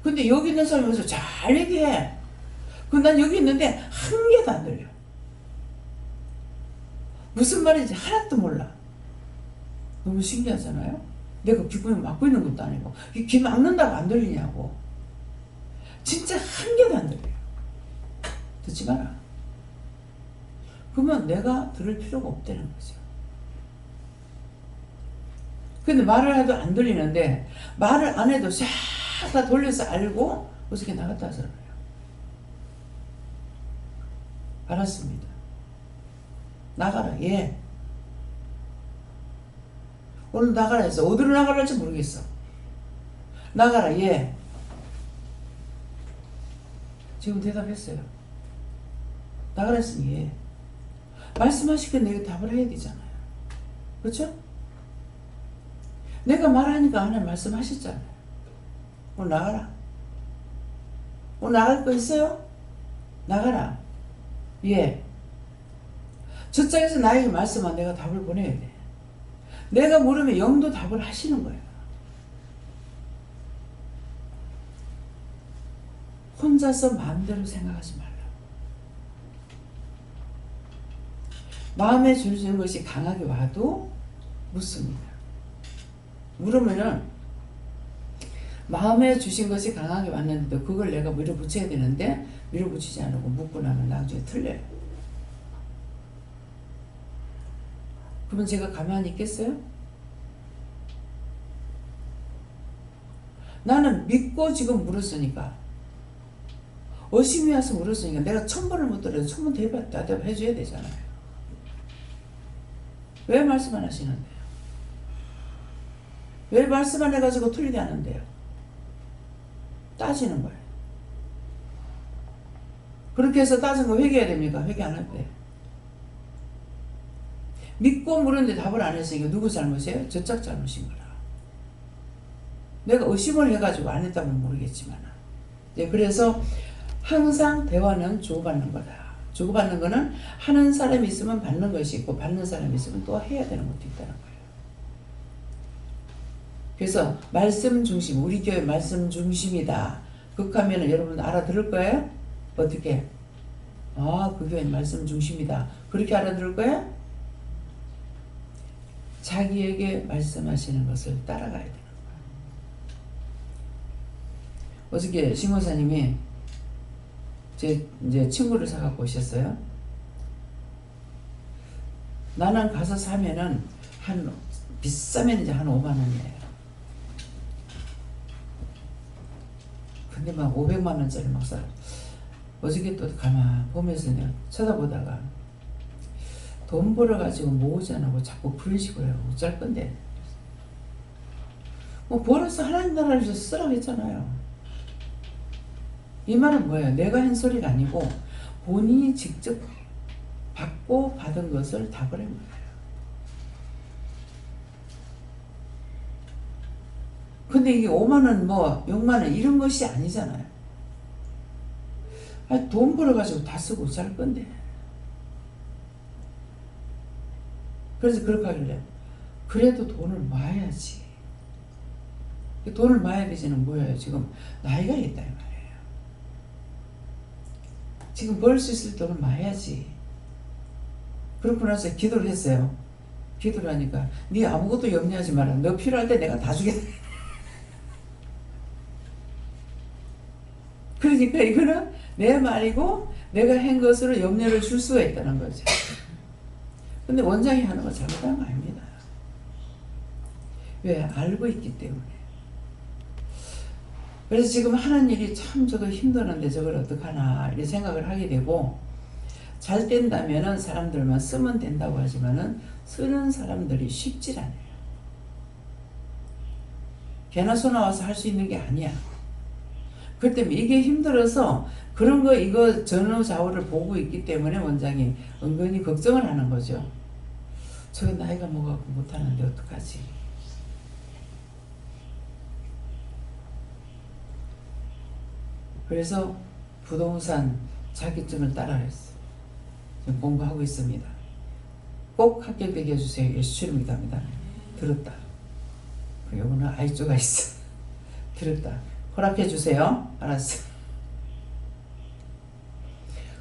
근데 여기 있는 사람이 여기서 잘 얘기해. 난 여기 있는데 한 개도 안 들려. 무슨 말인지 하나도 몰라. 너무 신기하잖아요? 내가 귀에 막고 있는 것도 아니고 귀 막는다고 안 들리냐고. 진짜 한 개도 안 들려요. 듣지 마라. 그러면 내가 들을 필요가 없다는 거죠. 근데 말을 해도 안 들리는데 말을 안 해도 싹 다 돌려서 알고 어떻게 나갔다 하잖아요. 알았습니다. 나가라. 예. 오늘 나가라 해서 어디로 나가라 할지 모르겠어. 나가라. 예. 지금 대답했어요. 나가라 했으니 예. 말씀하시니까 내가 답을 해야 되잖아요. 그렇죠? 내가 말하니까 하나님 말씀하셨잖아요. 오늘 나가라. 오늘 나갈 거 있어요? 나가라. 예. 저쪽에서 나에게 말씀하면 내가 답을 보내야 돼. 내가 물으면 영도 답을 하시는 거예요. 혼자서 마음대로 생각하지 말라. 마음에 주시는 것이 강하게 와도 묻습니다. 물으면은 마음에 주신 것이 강하게 왔는데도 그걸 내가 밀어붙여야 되는데 밀어붙이지 않고 묻고 나면 나중에 틀려요. 그러면 제가 가만히 있겠어요? 나는 믿고 지금 물었으니까, 의심이 와서 물었으니까 내가 1000번을 못 들어도 1000번 대답해줘야 되잖아요. 왜 말씀 안 하시는데요? 왜 말씀 안 해가지고 틀리게 하는데요? 따지는 거예요. 그렇게 해서 따진 거 회개해야 됩니까? 회개 안 할 거예요. 믿고 물었는데 답을 안 했으니까 누구 잘못이에요? 저쪽 잘못인 거라. 내가 의심을 해가지고 안 했다면 모르겠지만, 네, 그래서 항상 대화는 주고받는 거다. 주고받는 거는 하는 사람이 있으면 받는 것이 있고 받는 사람이 있으면 또 해야 되는 것도 있다는 거예요. 그래서 말씀 중심, 우리 교회 말씀 중심이다. 극하면은 여러분 알아들을 거예요? 어떻게? 아, 그 교회는 말씀 중심이다. 그렇게 알아들을 거예요? 자기에게 말씀하시는 것을 따라가야 되는 거예요. 어저께 신고사님이 제 이제 친구를 사갖고 오셨어요. 나는 가서 사면은 비싸면 이제 한 5만 원이에요. 근데 막 500만 원짜리 막 사. 어저께 또 가만 보면서 내가 쳐다보다가 돈 벌어가지고 모으지 않고 자꾸 그런 식으로 해요. 어쩔 건데. 뭐 벌어서 하나님 나라를 위해서 쓰라고 했잖아요. 이 말은 뭐예요? 내가 한 소리가 아니고 본인이 직접 받고 받은 것을 답을 한 거예요. 근데 이게 5만 원, 뭐 6만 원 이런 것이 아니잖아요. 아니, 돈 벌어가지고 다 쓰고 살 건데. 그래서 그렇게 하길래 그래도 돈을 모아야지. 돈을 모아야 되지는 뭐예요? 지금 나이가 있다 이 말이에요. 지금 벌 수 있을 돈을 모아야지. 그렇고 나서 기도를 했어요. 기도를 하니까 네 아무것도 염려하지 마라. 너 필요할 때 내가 다 주겠다. 그러니까 이거는 내 말이고 내가 한 것으로 염려를 줄 수가 있다는 거죠. 근데 원장이 하는 거 잘못한 거 아닙니다. 왜? 알고 있기 때문에. 그래서 지금 하는 일이 참 저거 힘드는데 저걸 어떡하나 이렇게 생각을 하게 되고, 잘 된다면은 사람들만 쓰면 된다고 하지만은 쓰는 사람들이 쉽질 않아요. 개나 소 나와서 할 수 있는 게 아니야. 그렇기 때문에 이게 힘들어서 그런 거 이거 전후좌우를 보고 있기 때문에 원장이 은근히 걱정을 하는 거죠. 저게 나이가 먹어갖고 못하는데 어떡하지? 그래서 부동산 자격증을 따라 했어요. 지금 공부하고 있습니다. 꼭 합격되게 해주세요. 예수 출입 기도합니다. 들었다. 요거는 아이조가 있어. 들었다. 허락해 주세요. 알았어.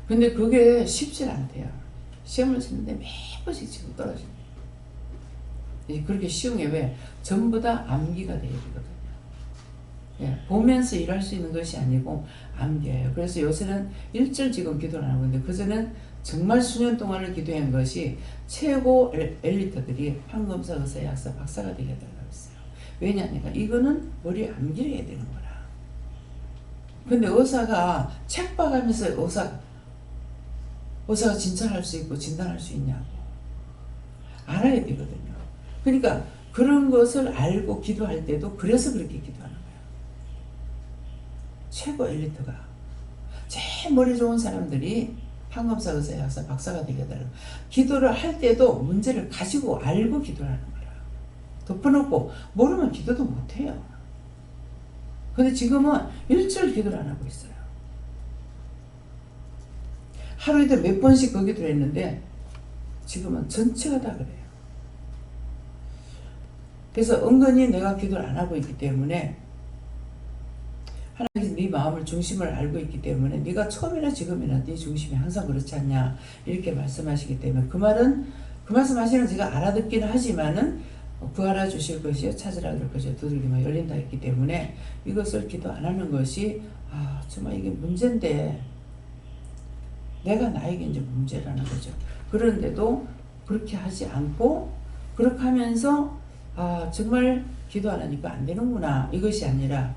근데 그게 쉽지 않대요. 시험을 치는데 몇 번씩 지금 떨어집니다. 그렇게 쉬운 게 왜? 전부 다 암기가 돼야 되거든요. 예, 보면서 일할 수 있는 것이 아니고 암기예요. 그래서 요새는 일절 지금 기도를 안 하고 있는데, 그전엔 정말 수년 동안을 기도한 것이 최고 엘리트들이 판검사, 의사, 약사, 박사가 되게 해달라고 했어요. 왜냐니까 이거는 머리에 암기를 해야 되는 거라. 근데 의사가 책 봐가면서 의사가 진찰할 수 있고 진단할 수 있냐고 알아야 되거든요. 그러니까 그런 것을 알고 기도할 때도 그래서 그렇게 기도하는 거예요. 최고 엘리트가, 제일 머리 좋은 사람들이 판검사, 의사, 약사, 박사가 되게 해달라고. 기도를 할 때도 문제를 가지고 알고 기도를 하는 거라. 덮어놓고 모르면 기도도 못해요. 근데 지금은 일절 기도를 안 하고 있어요. 하루에도 몇 번씩 그 기도를 했는데 지금은 전체가 다 그래요. 그래서 은근히 내가 기도를 안 하고 있기 때문에, 하나님께서 네 마음을 중심을 알고 있기 때문에 네가 처음이나 지금이나 네 중심이 항상 그렇지 않냐 이렇게 말씀하시기 때문에, 그 말씀하시는 제가 알아듣기는 하지만은 구하라 주실 것이요 찾으라 될 것이요 두들기면 열린다 했기 때문에 이것을 기도 안 하는 것이 정말 이게 문제인데, 내가 나에게 이제 문제라는 거죠. 그런데도 그렇게 하지 않고 그렇게 하면서 정말 기도 안 하니까 안 되는구나 이것이 아니라,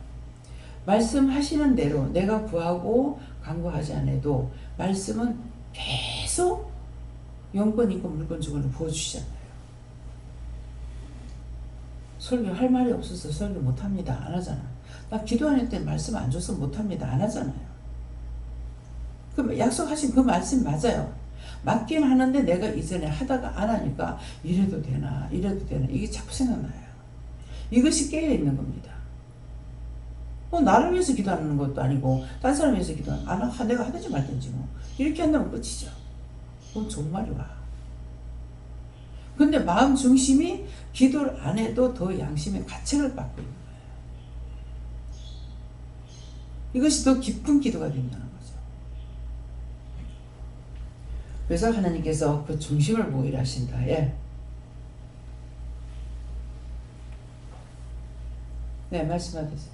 말씀하시는 대로 내가 구하고 간구하지 않아도 말씀은 계속 용건 있고 물건 주고는 부어주시잖아요. 설교할 말이 없어서 설교 못합니다. 안 하잖아. 나 기도하는 때 말씀 안 줘서 못합니다. 안 하잖아요. 그 약속하신 그 말씀 맞아요. 맞긴 하는데 내가 이전에 하다가 안 하니까 이래도 되나 이게 자꾸 생각나요. 이것이 깨어있는 겁니다. 나를 위해서 기도하는 것도 아니고 딴 사람 위해서 내가 하든지 말든지 뭐 이렇게 한다면 끝이죠. 그건 정말이 와. 근데 마음 중심이 기도를 안 해도 더 양심의 가책을 받고 있는 거예요. 이것이 더 깊은 기도가 된다는 거죠. 그래서 하나님께서 그 중심을 보고 일하신다. 예. 네, 말씀하세요.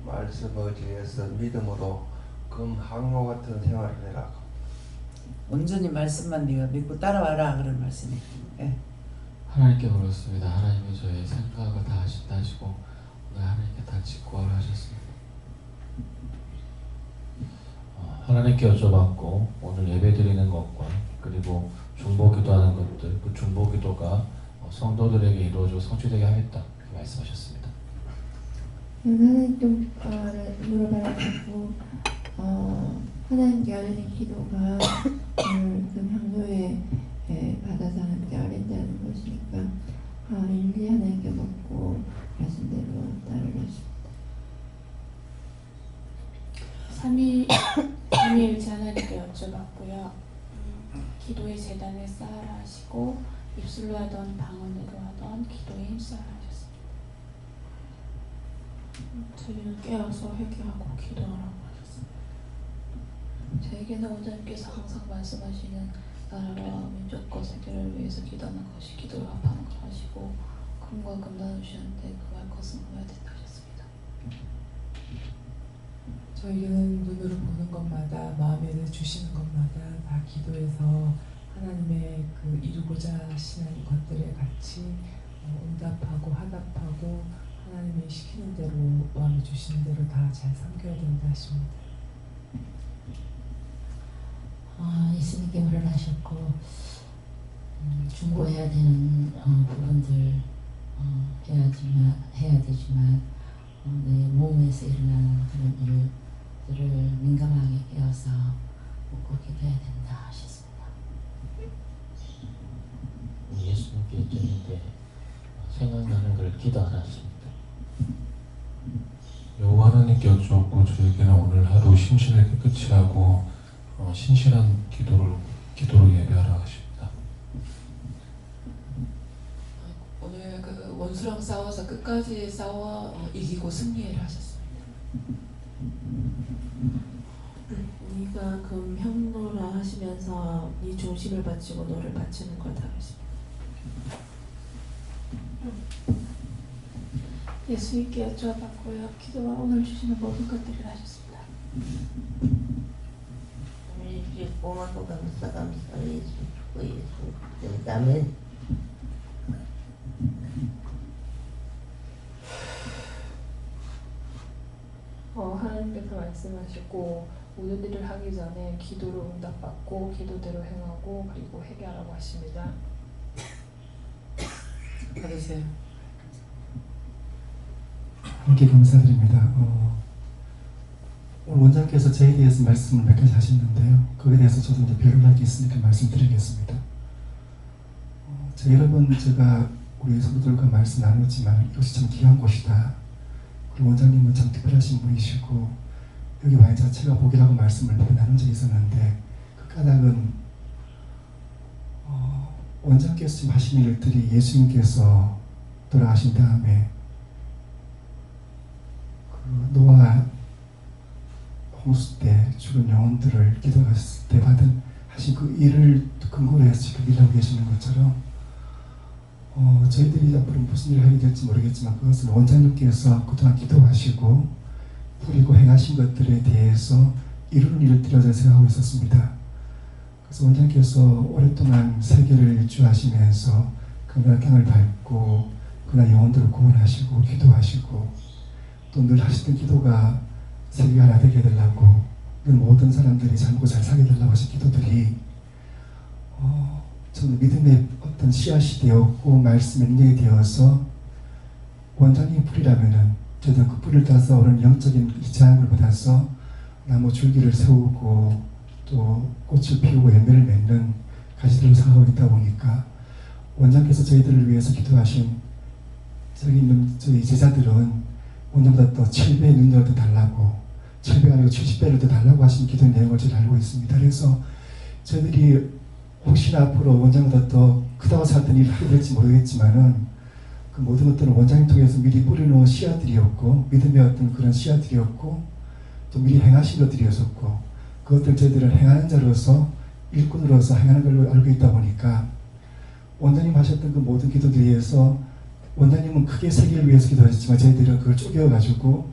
말씀 의지해서 믿음으로 금 항로 같은 생활을 해라. 온전히 말씀만 네가 믿고 따라와라 그런 말씀이에요. 예. 하나님께 물었습니다. 하나님이 저의 생각을 다 아신다 하시고 오늘 하나님께 다 직구하라 하셨습니다. 하나님께 여쭤봤고, 오늘 예배 드리는 것과 그리고 중보기도하는 것들, 그 중보기도가 성도들에게 이루어지고 성취되게 하겠다 그렇게 말씀하셨습니다. 하나님께 물어봐가지고 하나님께 아뢰는 기도가 오늘 그 향로에 받아서 하나님께 아뢰는다는 것이니까 일일이 하나님께 묻고 말씀대로 따르겠습니다. 삼위일체 하나님께 여쭤봤고요. 기도의 재단을 쌓아라 하시고, 입술로 하던 방언으로 하던 기도에 힘써라 하셨습니다. 저희는 깨어서 회개하고 기도하라고 하셨습니다. 저에게는 원장님께서 항상 말씀하시는 나라와 민족과 세계를 위해서 기도하는 것이 기도를 합하는 것 하시고, 금과 금 나누시는데 금할 것은 금해야 된다 하셨습니다. 저희는 눈으로 보는 것마다 마음에 주시는 것마다 다 기도해서 하나님의 그 이루고자 하시는 것들에 같이 응답하고 화답하고 하나님이 시키는 대로 마음에 주시는 대로 다 잘 섬겨야 된다 하십니다. 예수님께 물어나셨고 중보해야 되는 부분들 해야 되지만 내 몸에서 일어나는 그런 일들을 민감하게 깨어서 묻고 기도해야 된다 하셨습니다. 예수님께 여쭤는데 생각나는 걸 기도 안 하십니다. 여호와 하나님께 여쭈었고 저에게는 오늘 하루 심신을 깨끗이 하고 신실한 기도로 예배하라 하십니다. 오늘 그 원수랑 싸워서 끝까지 싸워 이기고 승리를 하셨습니다. 네가 금형노라 하시면서 네 중심을 바치고 너를 바치는 걸 다루십니다. 예수님께 여쭤봤고요. 기도와 오늘 주시는 모든 것들을 하셨습니다. 고맙고 감사 예수 주고 예수 아멘. 하나님께서 말씀하시고 모든 일을 하기 전에 기도로 응답받고 기도대로 행하고 그리고 회개하라고 하십니다. 받으세요. 함께 감사드립니다. 오늘 원장께서 저에 대해서 말씀을 몇 가지 하셨는데요. 그에 대해서 저도 이제 별로할 게 있으니까 말씀드리겠습니다. 여러 번 제가 우리 성도들과 말씀 나눴지만 이것이 참 귀한 곳이다. 그리고 원장님은 참 특별하신 분이시고 여기 와인 자체가 복이라고 말씀을 나눈 적이 있었는데 그 까닭은 원장께서 지금 하신 일들이 예수님께서 돌아가신 다음에 그 노아 홍수 때 죽은 영혼들을 기도했을 때 하신 그 일을 근거로 해서 지금 일하고 계시는 것처럼 저희들이 앞으로 무슨 일을 하게 될지 모르겠지만 그것은 원장님께서 그동안 기도하시고 부리고 행하신 것들에 대해서 이루는 일을 드려져 생각하고 있었습니다. 그래서 원장님께서 오랫동안 세계를 일주하시면서 그날 땅을 밟고 그날 영혼들을 구원하시고 기도하시고 또 늘 하시던 기도가 세계가 하나 되게 해달라고 늘 모든 사람들이 살고 잘 살게 해달라고 하신 기도들이 저는 믿음의 어떤 씨앗이 되었고 말씀의 능력이 되어서 원장님이 뿌리라면은 저는 그 뿌리를 따서 오는 영적인 자양을 받아서 나무 줄기를 세우고 또 꽃을 피우고 열매를 맺는 가지들을 생각하고 있다 보니까 원장께서 저희들을 위해서 기도하신 저기 있는 저희 제자들은 원장보다 더 7배의 능력을 더 달라고 7배가 아니고 70배를 더 달라고 하신 기도 내용을 제가 알고 있습니다. 그래서 저희들이 혹시나 앞으로 원장보다 더 크다고 생각했던 일을 하게 될지 모르겠지만은 그 모든 것들은 원장님 통해서 미리 뿌려놓은 씨앗들이었고 믿음의 어떤 그런 씨앗들이었고 또 미리 행하신 것들이었었고 그것들 저희들은 행하는 자로서 일꾼으로서 행하는 걸로 알고 있다 보니까 원장님 하셨던 그 모든 기도들에서 원장님은 크게 세계를 위해서 기도하셨지만 저희들은 그걸 쪼개어가지고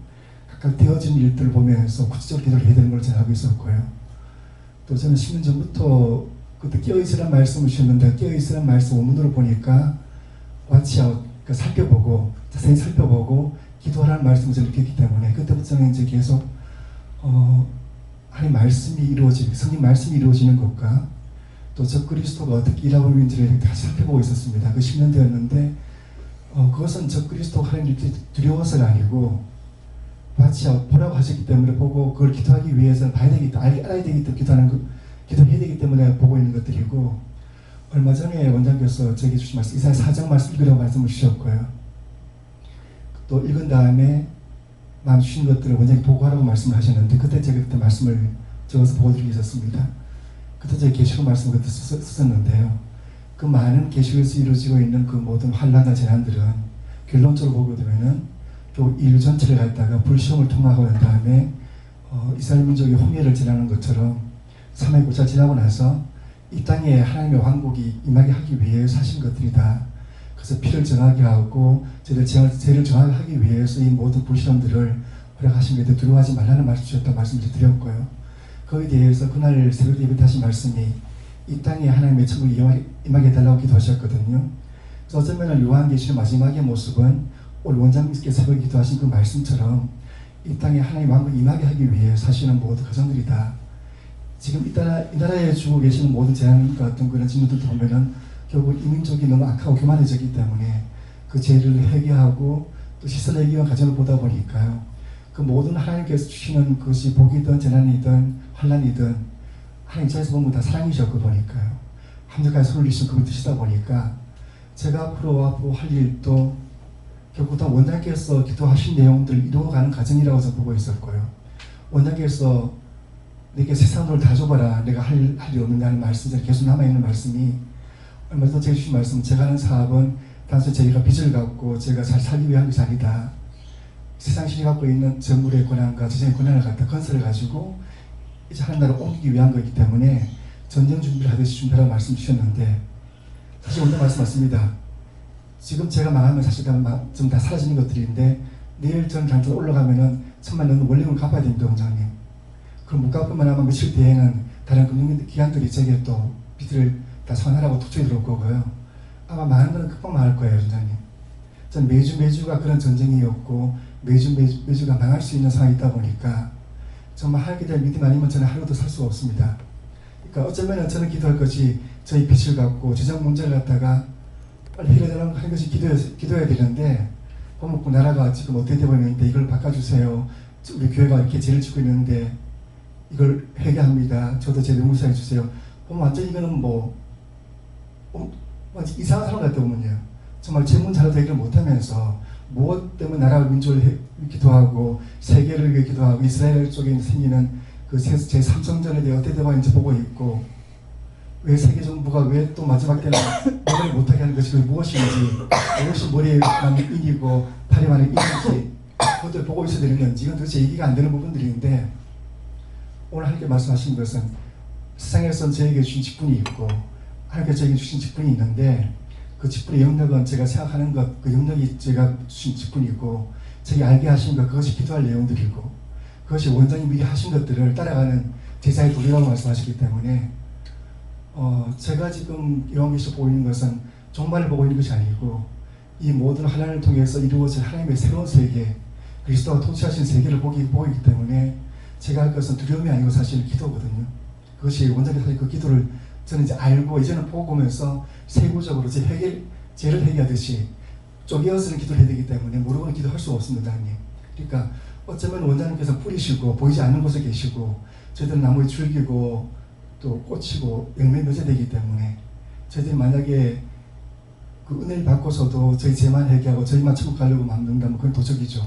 각각 되어진 일들을 보면서 구체적으로 기도를 해야 되는 걸 제가 알고 있었고요. 또 저는 10년 전부터 그때 깨어있으란 말씀을 주셨는데 깨어있으란 말씀 원문으로 보니까 watch 살펴보고 자세히 살펴보고 기도하라는 말씀을 저는 느꼈기 때문에 그때부터 저는 이제 계속 하나님 말씀이 이루어지는 성령 말씀이 이루어지는 것과 또 저 그리스도가 어떻게 일하고 있는지를 다시 살펴보고 있었습니다. 그 10년 되었는데 그것은 저 그리스도가 하나님 두려워서가 아니고 마치 보라고 하셨기 때문에 보고 그걸 기도하기 위해서는 봐야 되겠다 알아야 되겠다 기도해야 되기 때문에 보고 있는 것들이고 얼마 전에 원장께서 저에게 주신 말씀 이사야 4장 말씀 읽으라고 말씀을 주셨고요. 또 읽은 다음에 마음 주신 것들을 원장님 보고하라고 말씀을 하셨는데 그때 제가 그때 말씀을 적어서 보고드리고 있었습니다. 그때 제가 계시록 말씀을 그때 썼는데요. 그 많은 계시록에서 이루어지고 있는 그 모든 환난과 재난들은 결론적으로 보게 되면은 또 일 전체를 갖다가 불시험을 통과하고 난 다음에 이스라엘 민족이 홍해를 지나는 것처럼 3회 9차 지나고 나서 이 땅에 하나님의 왕국이 임하게 하기 위해 사신 것들이다. 그래서 피를 정하게 하고 죄를 정하게 하기 위해서 이 모든 불시험들을 허락하신 것에 두려워하지 말라는 말씀 주셨다고 말씀을 드렸고요. 거기에 대해서 그날 새벽 예배 다시 말씀이 이 땅에 하나님의 천국이 임하게 해달라고 기도하셨거든요. 그래서 어쩌면 요한계시의 마지막의 모습은 오늘 원장님께서 새벽 기도하신 그 말씀처럼 이 땅에 하나님 왕국 임하게 하기 위해 사시는 모든 가정들이다. 지금 이 나라에 주고 계시는 모든 재난과 어떤 그런 질문들도 보면은 결국 이민족이 너무 악하고 교만해졌기 때문에 그 죄를 회개하고 또 시설하기 위한 과정을 보다 보니까요. 그 모든 하나님께서 주시는 것이 복이든 재난이든 환난이든 하나님 입장에서 보면 다 사랑이셨고 보니까요. 한적까지 손을 내신 그분 뜻이다 보니까 제가 앞으로 할 일도 결국 다 원장님께서 기도하신 내용들을 이루어가는 과정이라고 저는 보고 있었고요. 원장님께서 내게 세상을 다 줘봐라. 내가 할 일이 없느냐는 말씀이 계속 남아있는 말씀이 얼마 전에 제가 주신 말씀, 제가 하는 사업은 단순히 저희가 빚을 갖고 제가 잘 살기 위한 것이 아니다. 세상신이 갖고 있는 정물의 권한과 재정의 권한을 갖다 건설해 가지고 이제 하는 나라를 옮기기 위한 거기 때문에 전쟁 준비를 하듯이 준비하라고 말씀 주셨는데 사실 오늘 말씀 맞습니다. 지금 제가 망하면 사실 좀 다 사라지는 것들인데 내일 전 단전 올라가면은 천만 원 원리금을 갚아야 됩니다, 원장님. 그럼 못 갚으면 아마 며칠 뒤에는 다른 금융기관들이 제게 또 빚을 다 선하라고 도청이 들어올 거고요. 아마 망하는 건 금방 망할 거예요, 원장님. 전 매주가 그런 전쟁이었고 매주가 망할 수 있는 상황이 있다 보니까 정말 하나님께 대한 믿음 아니면 저는 하루도 살 수가 없습니다. 그러니까 어쩌면 저는 기도할 것이 저희 빚을 갖고 재정 문제를 갖다가 빨리 해결하는 것이 기도해야 되는데 보면 그 나라가 지금 어떻게 되고 있는데 이걸 바꿔주세요. 우리 교회가 이렇게 죄를 짓고 있는데 이걸 회개합니다. 저도 죄를 용서해 주세요. 보면 완전 이거는 완전 이상한 사람 같다 보면요. 정말 재문 잘도 해결 못하면서 무엇 때문에 나라와 민족을 기도하고 세계를 위해 기도하고 이스라엘 쪽에 생기는 그 제3성전에 대해 어떻게 되고 있는지 보고 있고 왜 세계 정부가 왜 또 마지막 때는 머리를 못하게 하는 것이 무엇인지 무엇이 머리에만 인이고 팔에만 인인지 그것들 보고 있어야 되는 건지 이건 도대체 얘기가 안 되는 부분들인데 오늘 하나님께 말씀하신 것은 세상에선 저에게 주신 직분이 있고 하나님께서 저에게 주신 직분이 있는데 그 직분의 영역은 제가 생각하는 것, 그 영역이 제가 주신 직분이고 제게 알게 하신 것, 그것이 기도할 내용들이고 그것이 원장님 미리 하신 것들을 따라가는 제자의 도리라고 말씀하셨기 때문에 제가 지금 요한계시록 보고 있는 것은 종말을 보고 있는 것이 아니고 이 모든 하나님을 통해서 이루어질 하나님의 새로운 세계, 그리스도가 통치하신 세계를 보기 때문에 제가 할 것은 두려움이 아니고 사실 기도거든요. 그것이 원장님 사실 그 기도를 저는 이제 알고 이제는 보고 보면서 세부적으로 죄를 회개하듯이 쪼개어서는 기도를 해야 되기 때문에 모르고는 기도할 수가 없습니다, 하나님. 그러니까 어쩌면 원장님께서 뿌리시고 보이지 않는 곳에 계시고 저희들은 나무에 줄기고 또 꽂히고 열매 맺어야 되기 때문에 저희들이 만약에 그 은혜를 받고서도 저희 죄만 회개하고 저희만 천국 가려고 만든다면 그건 도적이죠.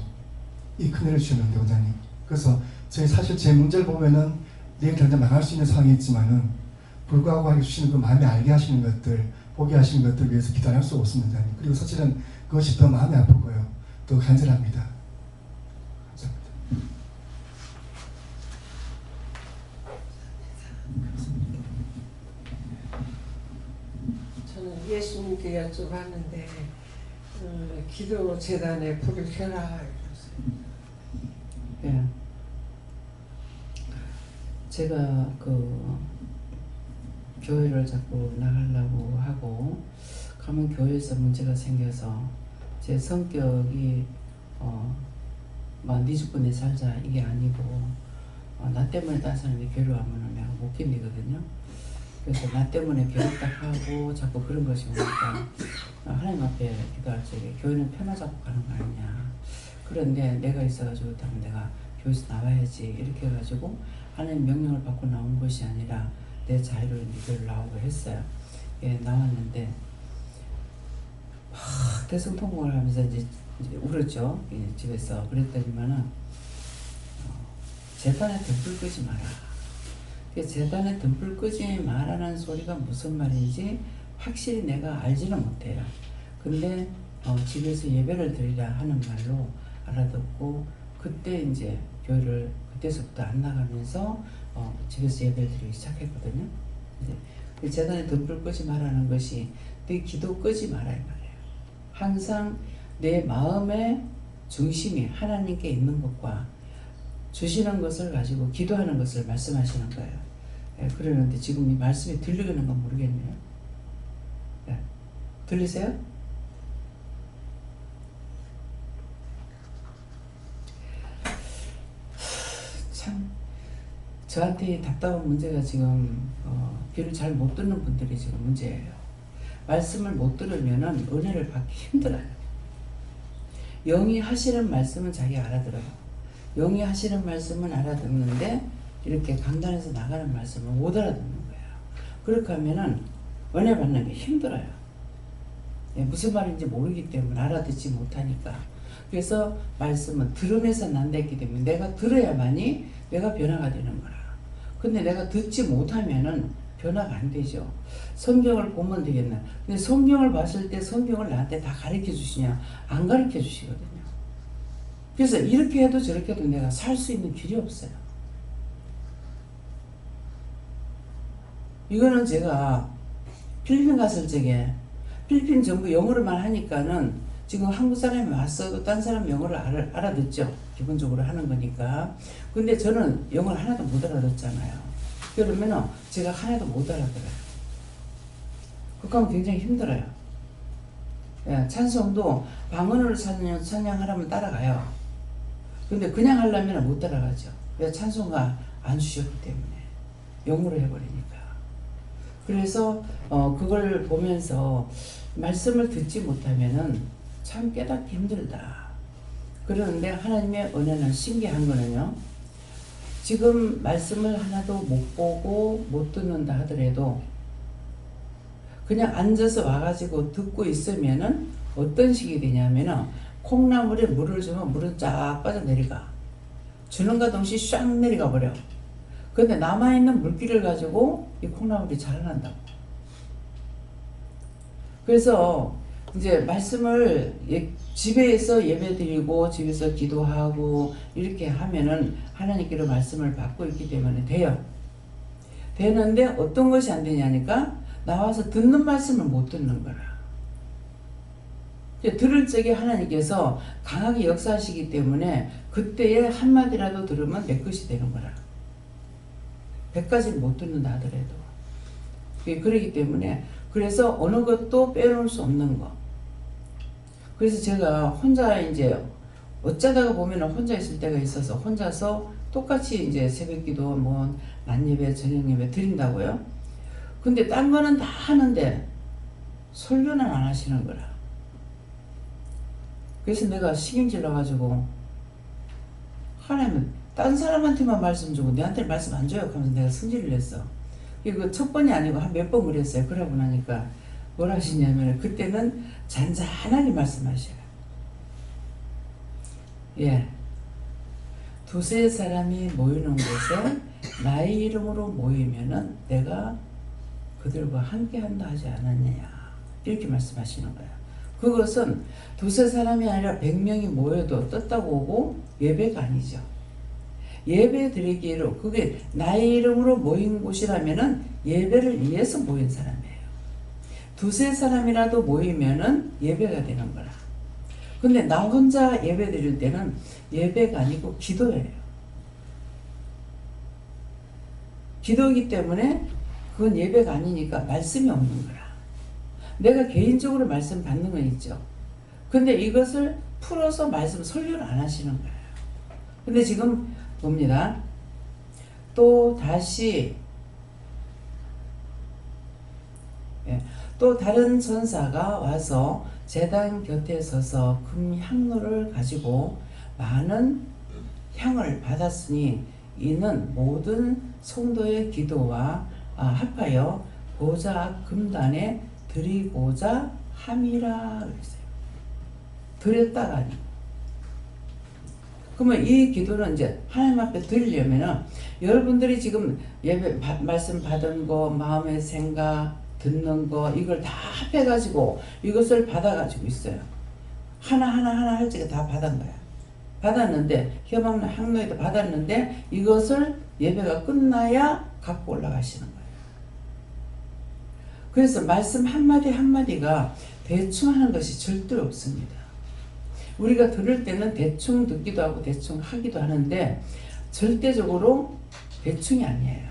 이 큰 은혜를 주셨는데 원장님. 그래서 저희 사실 제 문제를 보면은 내일 당장 망할 수 있는 상황이 있지만은 불구하고 하게 주시는 그 마음에 알게 하시는 것들, 보게 하시는 것들 위해서 기도할 수 없습니다. 그리고 사실은 그것이 더 마음이 아프고요. 또 간절합니다. 감사합니다. 저는 예수님께 여쭤봤는데 기도 재단에 불을 켜라 이랬어요. 예. 제가 교회를 자꾸 나가려고 하고 가면 교회에서 문제가 생겨서 제 성격이 네 주권에 살자 이게 아니고 나 때문에 다른 사람이 괴로워하면 내가 못 견디거든요. 그래서 나 때문에 괴롭다 하고 자꾸 그런 것이 오니까 하나님 앞에 기도할 적에 교회는 편하 잡고 가는 거 아니냐. 그런데 내가 있어가지고 그렇다면 내가 교회에서 나와야지 이렇게 해가지고 하나님 명령을 받고 나온 것이 아니라 내 자유로 교회를 나오고 했어요. 예, 나왔는데 대성통곡을 하면서 이제 울었죠. 예, 집에서. 그랬더니만은 재단에 등불 끄지 마라. 재단에 등불 끄지 마라는 소리가 무슨 말인지 확실히 내가 알지는 못해요. 근데 집에서 예배를 드리라 하는 말로 알아듣고 그때 이제 교회를 그때서부터 안 나가면서 집에서 예배를 드리기 시작했거든요. 이제 재단에 등불 끄지 마라는 것이 내 기도 끄지 마라 이 말이에요. 항상 내 마음의 중심이 하나님께 있는 것과 주시는 것을 가지고 기도하는 것을 말씀하시는 거예요. 예, 그러는데 지금 이 말씀이 들리는 건 모르겠네요. 예, 들리세요? 참 저한테 답답한 문제가 지금 귀를 잘 못 듣는 분들이 지금 문제예요. 말씀을 못 들으면은 은혜를 받기 힘들어요. 영이 하시는 말씀은 자기가 알아들어요. 영이 하시는 말씀은 알아듣는데 이렇게 강단에서 나가는 말씀을 못 알아듣는 거예요. 그렇게 하면은 은혜 받는 게 힘들어요. 예, 무슨 말인지 모르기 때문에 알아듣지 못하니까. 그래서 말씀은 들음에서 난다 했기 때문에 내가 들어야만이 내가 변화가 되는 거라. 근데 내가 듣지 못하면은 변화가 안 되죠. 성경을 보면 되겠나. 근데 성경을 봤을 때 성경을 나한테 다 가르쳐 주시냐? 안 가르쳐 주시거든요. 그래서 이렇게 해도 저렇게 해도 내가 살 수 있는 길이 없어요. 이거는 제가 필리핀 갔을 적에 필리핀 전부 영어로만 하니까는 지금 한국 사람이 왔어도 딴 사람 영어를 알아듣죠. 기본적으로 하는 거니까. 근데 저는 영어를 하나도 못 알아듣잖아요. 그러면은 제가 하나도 못 알아들어요. 그거 하면 굉장히 힘들어요. 예, 찬송도 방언으로 찬양하라면 따라가요. 근데 그냥 하려면 못 따라가죠. 왜? 찬송가 안 주셨기 때문에. 영어로 해버리니까. 그래서 그걸 보면서 말씀을 듣지 못하면은 참 깨닫기 힘들다. 그러는데 하나님의 은혜는 신기한 거는요. 지금 말씀을 하나도 못 보고 못 듣는다 하더라도 그냥 앉아서 와가지고 듣고 있으면은 어떤 식이 되냐면은 콩나물에 물을 주면 물은 쫙 빠져내려가. 주는가 동시에 쫙 내려가 버려. 근데 남아있는 물기를 가지고 이 콩나물이 자라난다고. 그래서 이제 말씀을 집에서 예배드리고 집에서 기도하고 이렇게 하면은 하나님께로 말씀을 받고 있기 때문에 돼요. 되는데 어떤 것이 안 되냐니까 나와서 듣는 말씀을 못 듣는 거라. 들을 적에 하나님께서 강하게 역사하시기 때문에 그때에 한마디라도 들으면 내 것이 되는 거라. 100가지를 못 듣는다 하더라도. 그러기 때문에 그래서 어느 것도 빼놓을 수 없는 거. 그래서 제가 혼자 이제 어쩌다가 보면은 혼자 있을 때가 있어서 혼자서 똑같이 이제 새벽기도 뭐 낮예배 저녁예배 드린다고요. 근데 딴 거는 다 하는데 설교는 안 하시는 거라. 그래서 내가 식임질 나가지고 하나님은 딴 사람한테만 말씀 주고 내한테 말씀 안 줘요 하면서 내가 승질을 냈어. 이거 첫 번이 아니고 한 몇 번 그랬어요. 그러고 나니까 뭘 하시냐면 그때는 잔잔하게 말씀하셔요. 예, 두세 사람이 모이는 곳에 나의 이름으로 모이면은 내가 그들과 함께 한다 하지 않았느냐 이렇게 말씀하시는 거예요. 그것은 두세 사람이 아니라 100명이 모여도 떴다고 오고 예배가 아니죠. 예배 드리기로 그게 나의 이름으로 모인 곳이라면은 예배를 위해서 모인 사람이에요. 두세 사람이라도 모이면은 예배가 되는 거라. 근데 나 혼자 예배 드릴 때는 예배가 아니고 기도예요. 기도이기 때문에 그건 예배가 아니니까 말씀이 없는 거라. 내가 개인적으로 말씀 받는 건 있죠. 근데 이것을 풀어서 말씀 설교를 안 하시는 거예요. 근데 지금 봅니다. 또 다시 또 다른 전사가 와서 제단 곁에 서서 금향로를 가지고 많은 향을 받았으니 이는 모든 성도의 기도와 합하여 보좌 금단에 드리고자 함이라 그랬어요. 드렸다가 아니고. 그러면 이 기도는 이제 하나님 앞에 드리려면은 여러분들이 지금 예배 말씀 받은 거, 마음의 생각, 듣는 거 이걸 다 합해가지고 이것을 받아가지고 있어요. 하나 할 적에 다 받은 거야. 받았는데 혐없는 향로에도 받았는데 이것을 예배가 끝나야 갖고 올라가시는 거예요. 그래서 말씀 한마디 한마디가 대충 하는 것이 절대 없습니다. 우리가 들을 때는 대충 듣기도 하고 대충 하기도 하는데 절대적으로 대충이 아니에요.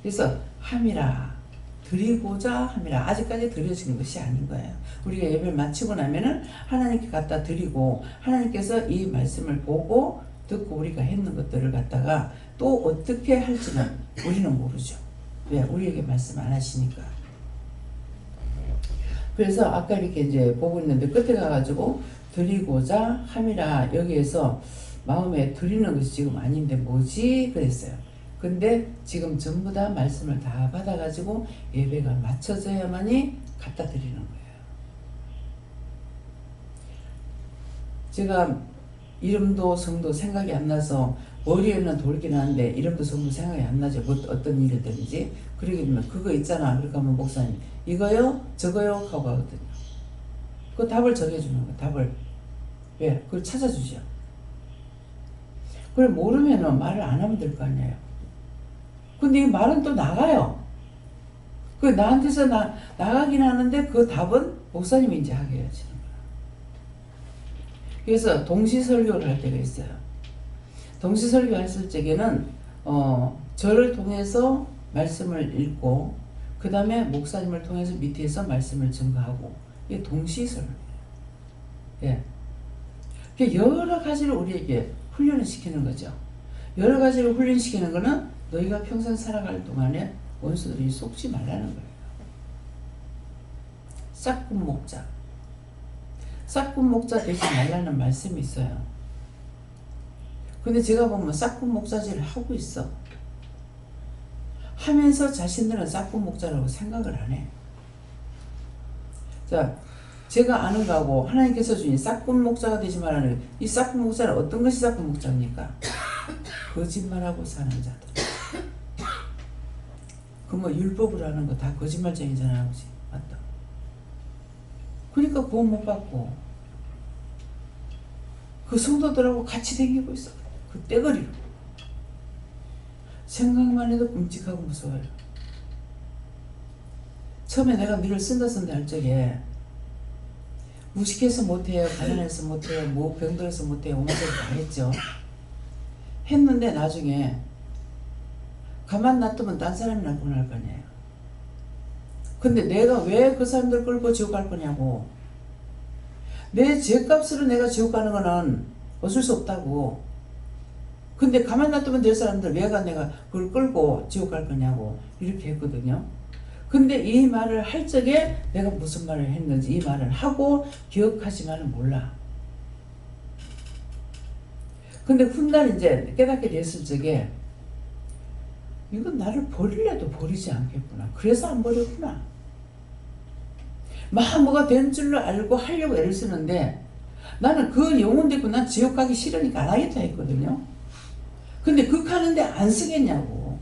그래서 함이라, 드리고자 함이라, 아직까지 드려지는 것이 아닌 거예요. 우리가 예배를 마치고 나면은 하나님께 갖다 드리고 하나님께서 이 말씀을 보고 듣고 우리가 했는 것들을 갖다가 또 어떻게 할지는 우리는 모르죠. 왜? 우리에게 말씀 안 하시니까. 그래서 아까 이렇게 이제 보고 있는데 끝에 가가지고 드리고자 함이라, 여기에서 마음에 드리는 것이 지금 아닌데 뭐지? 그랬어요. 근데 지금 전부 다 말씀을 다 받아가지고 예배가 맞춰져야만이 갖다 드리는 거예요. 제가 이름도 성도 생각이 안 나서 머리에는 돌긴 하는데 이름도 성도 생각이 안 나죠. 뭐 어떤 일이든지. 그러게 되면 그거 있잖아. 그렇게 하면 목사님 이거요? 저거요? 하고 하거든요. 그 답을 정해주는 거예요. 답을. 왜? 그걸 찾아주죠. 그걸 모르면은 말을 안 하면 될 거 아니에요. 근데 이 말은 또 나가요. 그 나한테서 나가긴 하는데 그 답은 목사님이 이제 하게 해야지. 그래서 동시설교를 할 때가 있어요. 동시설교 했을 적에는 저를 통해서 말씀을 읽고 그 다음에 목사님을 통해서 밑에서 말씀을 증거하고 이게 동시설교예요. 예. 여러 가지를 우리에게 훈련을 시키는 거죠. 여러 가지를 훈련시키는 거는 너희가 평생 살아갈 동안에 원수들이 속지 말라는 거예요. 싹군 목자. 싹군 목자 되지 말라는 말씀이 있어요. 근데 제가 보면 싹군 목자질을 하고 있어. 하면서 자신들은 싹군 목자라고 생각을 안 해. 자, 제가 아는 거하고 하나님께서 주신 싹군 목자가 되지 말라는 이 싹군 목자는 어떤 것이 싹군 목자입니까? 거짓말하고 사는 자들. 그 뭐 율법으로 하는 거 다 거짓말쟁이잖아요, 아버지. 맞다. 그러니까 구원 못 받고 그 성도들하고 같이 다니고 있어. 그 떼거리로. 생각만 해도 끔찍하고 무서워요. 처음에 내가 미를 쓴다 할 적에 무식해서 못해요, 가난해서 못해요, 뭐 병들어서 못해요, 온갖 소리 다 했죠. 했는데 나중에 가만 놔두면 딴 사람이나 구원할 거 아니에요. 근데 내가 왜 그 사람들 끌고 지옥 갈 거냐고. 내 죄값으로 내가 지옥 가는 거는 어쩔 수 없다고. 근데 가만 놔두면 될 사람들 왜 내가 그걸 끌고 지옥 갈 거냐고 이렇게 했거든요. 근데 이 말을 할 적에 내가 무슨 말을 했는지 이 말을 하고 기억하지만은 몰라. 근데 훗날 이제 깨닫게 됐을 적에 이건 나를 버리려도 버리지 않겠구나. 그래서 안 버렸구나. 뭐가 된 줄로 알고 하려고 애를 쓰는데 나는 그 영혼 듣고 난 지옥 가기 싫으니까 안 하겠다 했거든요. 근데 극하는데 안 쓰겠냐고.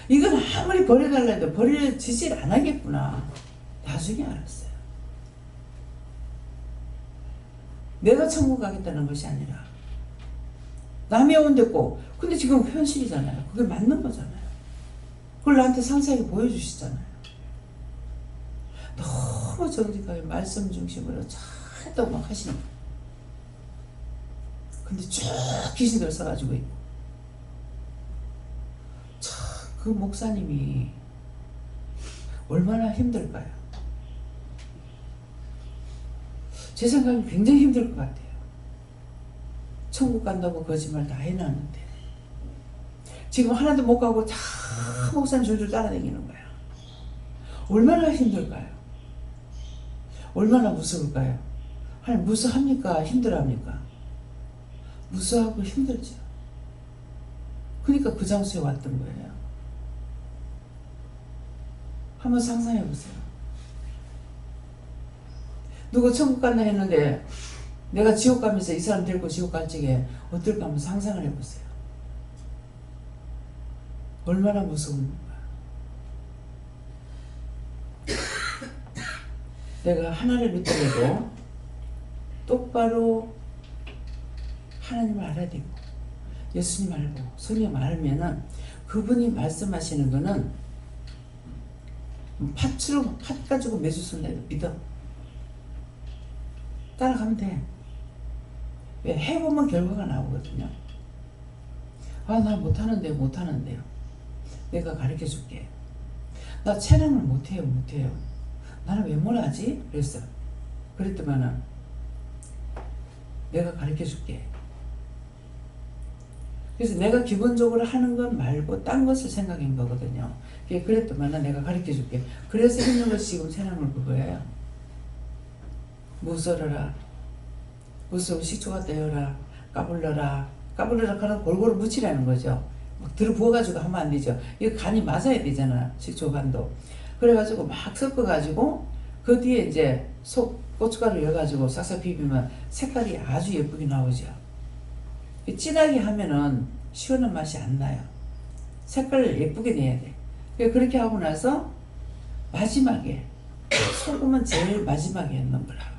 이건 아무리 버려달라 해도 버려지질 안 하겠구나. 나중에 알았어요. 내가 천국 가겠다는 것이 아니라 남의 영혼 듣고 근데 지금 현실이잖아요. 그게 맞는 거잖아요. 그걸 나한테 상세하게 보여주시잖아요. 너무 정직하게 말씀 중심으로 잘 막 하시는 거예요. 근데 쭉 귀신들 써가지고 있고. 참, 그 목사님이 얼마나 힘들까요? 제 생각엔 굉장히 힘들 것 같아요. 천국 간다고 거짓말 다 해놨는데 지금 하나도 못 가고 다 목사님 줄줄 따라다니는 거야. 얼마나 힘들까요? 얼마나 무서울까요? 하나님 무서합니까? 힘들어합니까? 무서워하고 힘들죠. 그러니까 그 장소에 왔던 거예요. 한번 상상해 보세요. 누구 천국 간다 했는데 내가 지옥 가면서 이 사람 데리고 지옥 갈 적에 어떨까 한번 상상을 해보세요. 얼마나 무서운가. 내가 하나를 믿더라도 똑바로 하나님을 알아야 되고 예수님 알고 성령 알면은 그분이 말씀하시는 거는 팥 가지고 매주 설레도 믿어. 따라가면 돼. 왜? 해보면 결과가 나오거든요. 아, 나 못하는데요. 내가 가르쳐 줄게. 나 체력을 못해요. 나는 왜 못하지? 그랬더만은 내가 가르쳐 줄게. 그래서 내가 기본적으로 하는 것 말고 딴 것을 생각한 거거든요. 그랬더만은 내가 가르쳐 줄게. 그래서 있는 것이 지금 체력을 그거예요. 무썰어라. 무서워 식초 갖다 여라. 까불러라 하는 골고루 묻히라는 거죠. 막 들어 부어가지고 하면 안 되죠. 이거 간이 맞아야 되잖아. 식초 간도. 그래가지고 막 섞어가지고 그 뒤에 이제 고춧가루 넣어가지고 싹싹 비비면 색깔이 아주 예쁘게 나오죠. 진하게 하면은 시원한 맛이 안 나요. 색깔을 예쁘게 내야 돼. 그렇게 하고 나서 마지막에 소금은 제일 마지막에 넣는 거라.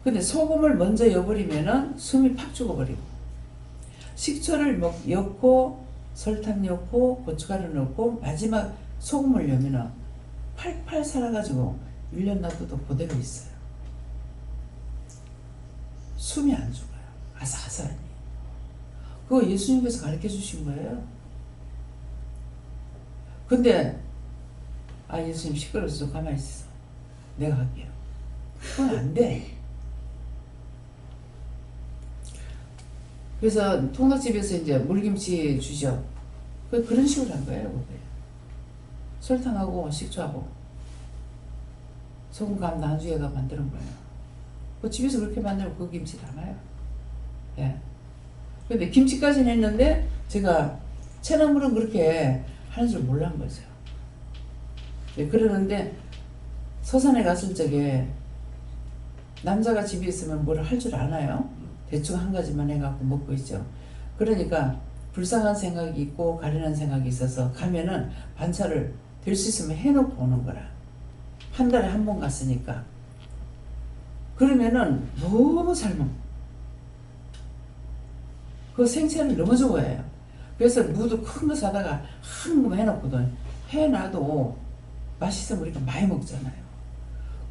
근데 소금을 먼저 넣어버리면은 숨이 팍 죽어버리고, 식초를 넣고 설탕 넣고 고춧가루 넣고 마지막 소금을 넣으면은 팔팔 살아가지고 1년 놔둬도 그대로 있어요. 숨이 안 죽어요. 아삭아삭하니. 그거 예수님께서 가르쳐 주신 거예요. 근데 예수님 시끄러워서 좀 가만히 있어. 내가 할게요. 그건 안 돼. 그래서 통닭집에서 이제 물김치 주죠. 그런 식으로 한 거예요. 그게. 설탕하고 식초하고 소금간 나중에가 만드는 거예요. 그 집에서 그렇게 만들면 그 김치 남아요. 예. 근데 김치까지는 했는데 제가 채나물은 그렇게 하는 줄 몰란 거죠. 예, 그러는데 서산에 갔을 적에 남자가 집에 있으면 뭘 할 줄 아나요? 대충 한 가지만 해갖고 먹고 있죠. 그러니까 불쌍한 생각이 있고 가련한 생각이 있어서 가면은 반찬을 될 수 있으면 해놓고 오는 거라. 한 달에 한 번 갔으니까. 그러면은 너무 잘 먹어. 그 생채를 너무 좋아해요. 그래서 무도 큰 거 사다가 한 거만 해놓거든. 해놔도 맛있으면 우리가 많이 먹잖아요.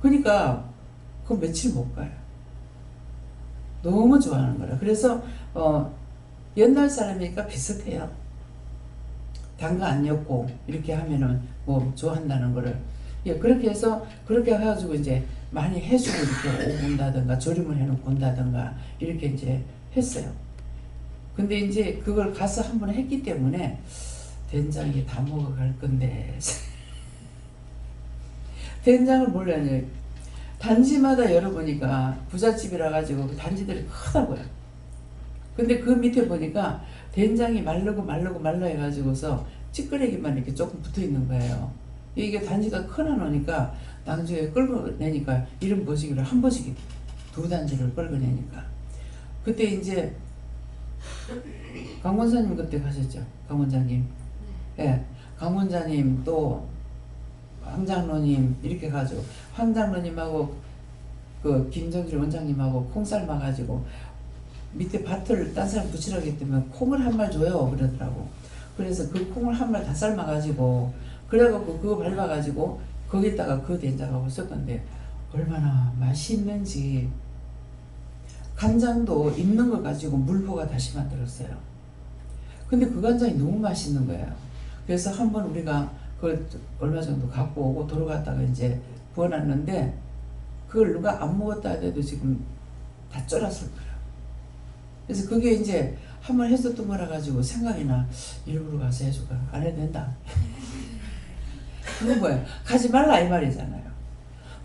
그러니까 그 며칠 못 가요. 너무 좋아하는 거라. 그래서 옛날 사람이니까 비슷해요. 단 거 안 넣고 이렇게 하면은 뭐 좋아한다는 거를. 예, 그렇게 해서 그렇게 해가지고 이제 많이 해주고 이렇게 온다든가 조림을 해놓고 온다든가 이렇게 이제 했어요. 근데 이제 그걸 가서 한번 했기 때문에 된장이 다 먹어갈 건데 된장을 몰라요. 단지마다 열어보니까 부잣집이라 가지고 단지들이 크다고요. 근데 그 밑에 보니까 된장이 마르고 해가지고서 찌끄레기만 이렇게 조금 붙어 있는 거예요. 이게 단지가 크나 놓으니까 나중에 끌어내니까 이름 보시기로 한 번씩 두 단지를 끌어내니까. 그때 이제 강 원사님 그때 가셨죠? 강 원장님. 예, 강 원장님 또 황 장로님 이렇게 가지고 황 장로님하고 그 김정길 원장님하고 콩 삶아가지고 밑에 밭을 딴 사람 붙이라고 했더니 콩을 한 말 줘요 그러더라고. 그래서 그 콩을 한 말 다 삶아가지고 그래갖고 그거 밟아가지고 거기다가 그 된장하고 섞었는데 얼마나 맛있는지. 간장도 있는 걸 가지고 물부가 다시 만들었어요. 근데 그 간장이 너무 맛있는 거예요. 그래서 한번 우리가 그걸 얼마 정도 갖고 오고 돌아갔다가 이제 부어놨는데 그걸 누가 안 먹었다 해도 지금 다 쫄았을 거예요. 그래서 그게 이제 한번 했었던 거라 가지고 생각이 나. 일부러 가서 해줄까? 안 해도 된다. 그건 뭐예요? 가지 말라 이 말이잖아요.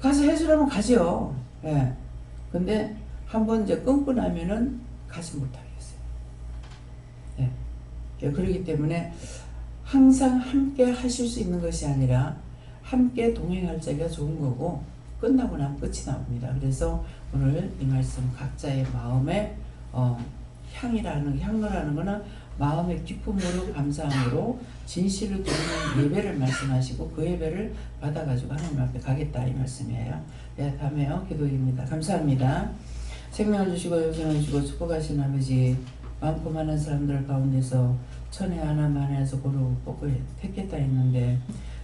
가서 해주라면 가죠. 예. 근데 한번 이제 끊고 나면은 가지 못하겠어요. 예. 그렇기 때문에 항상 함께 하실 수 있는 것이 아니라 함께 동행할 자가 좋은 거고 끝나고 나면 끝이 나옵니다. 그래서 오늘 이 말씀 각자의 마음의 향로라는 거는 마음의 기쁨으로 감사함으로 진실로 드리는 예배를 말씀하시고 그 예배를 받아가지고 하나님 앞에 가겠다 이 말씀이에요. 네, 다음에요. 기도입니다. 감사합니다. 생명을 주시고 영생을 주시고 축복하신 아버지, 많고 많은 사람들 가운데서 천에 하나 만에서 고르고 뽑고 택했다 했는데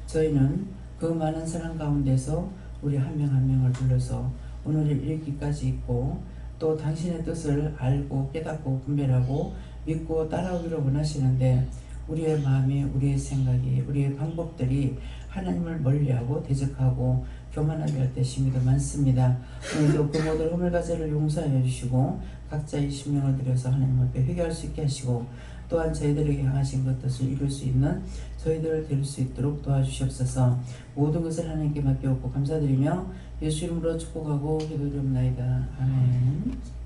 저희는 그 많은 사람 가운데서 우리 한 명 한 명을 불러서 오늘을 이르기까지 있고 또 당신의 뜻을 알고 깨닫고 분별하고 믿고 따라오기를 원하시는데 우리의 마음이, 우리의 생각이, 우리의 방법들이 하나님을 멀리하고 대적하고 교만하게 할 때 심히도 많습니다. 오늘도 그 모든 허물과제를 용서하여 주시고 각자의 심령을 들여서 하나님 앞에 회개할 수 있게 하시고 또한 저희들에게 향하신 그 뜻을 이룰 수 있는 저희들을 데릴 수 있도록 도와주시옵소서. 모든 것을 하나님께 맡겨놓고 감사드리며 예수 이름으로 축복하고 기도드립나이다. 아멘.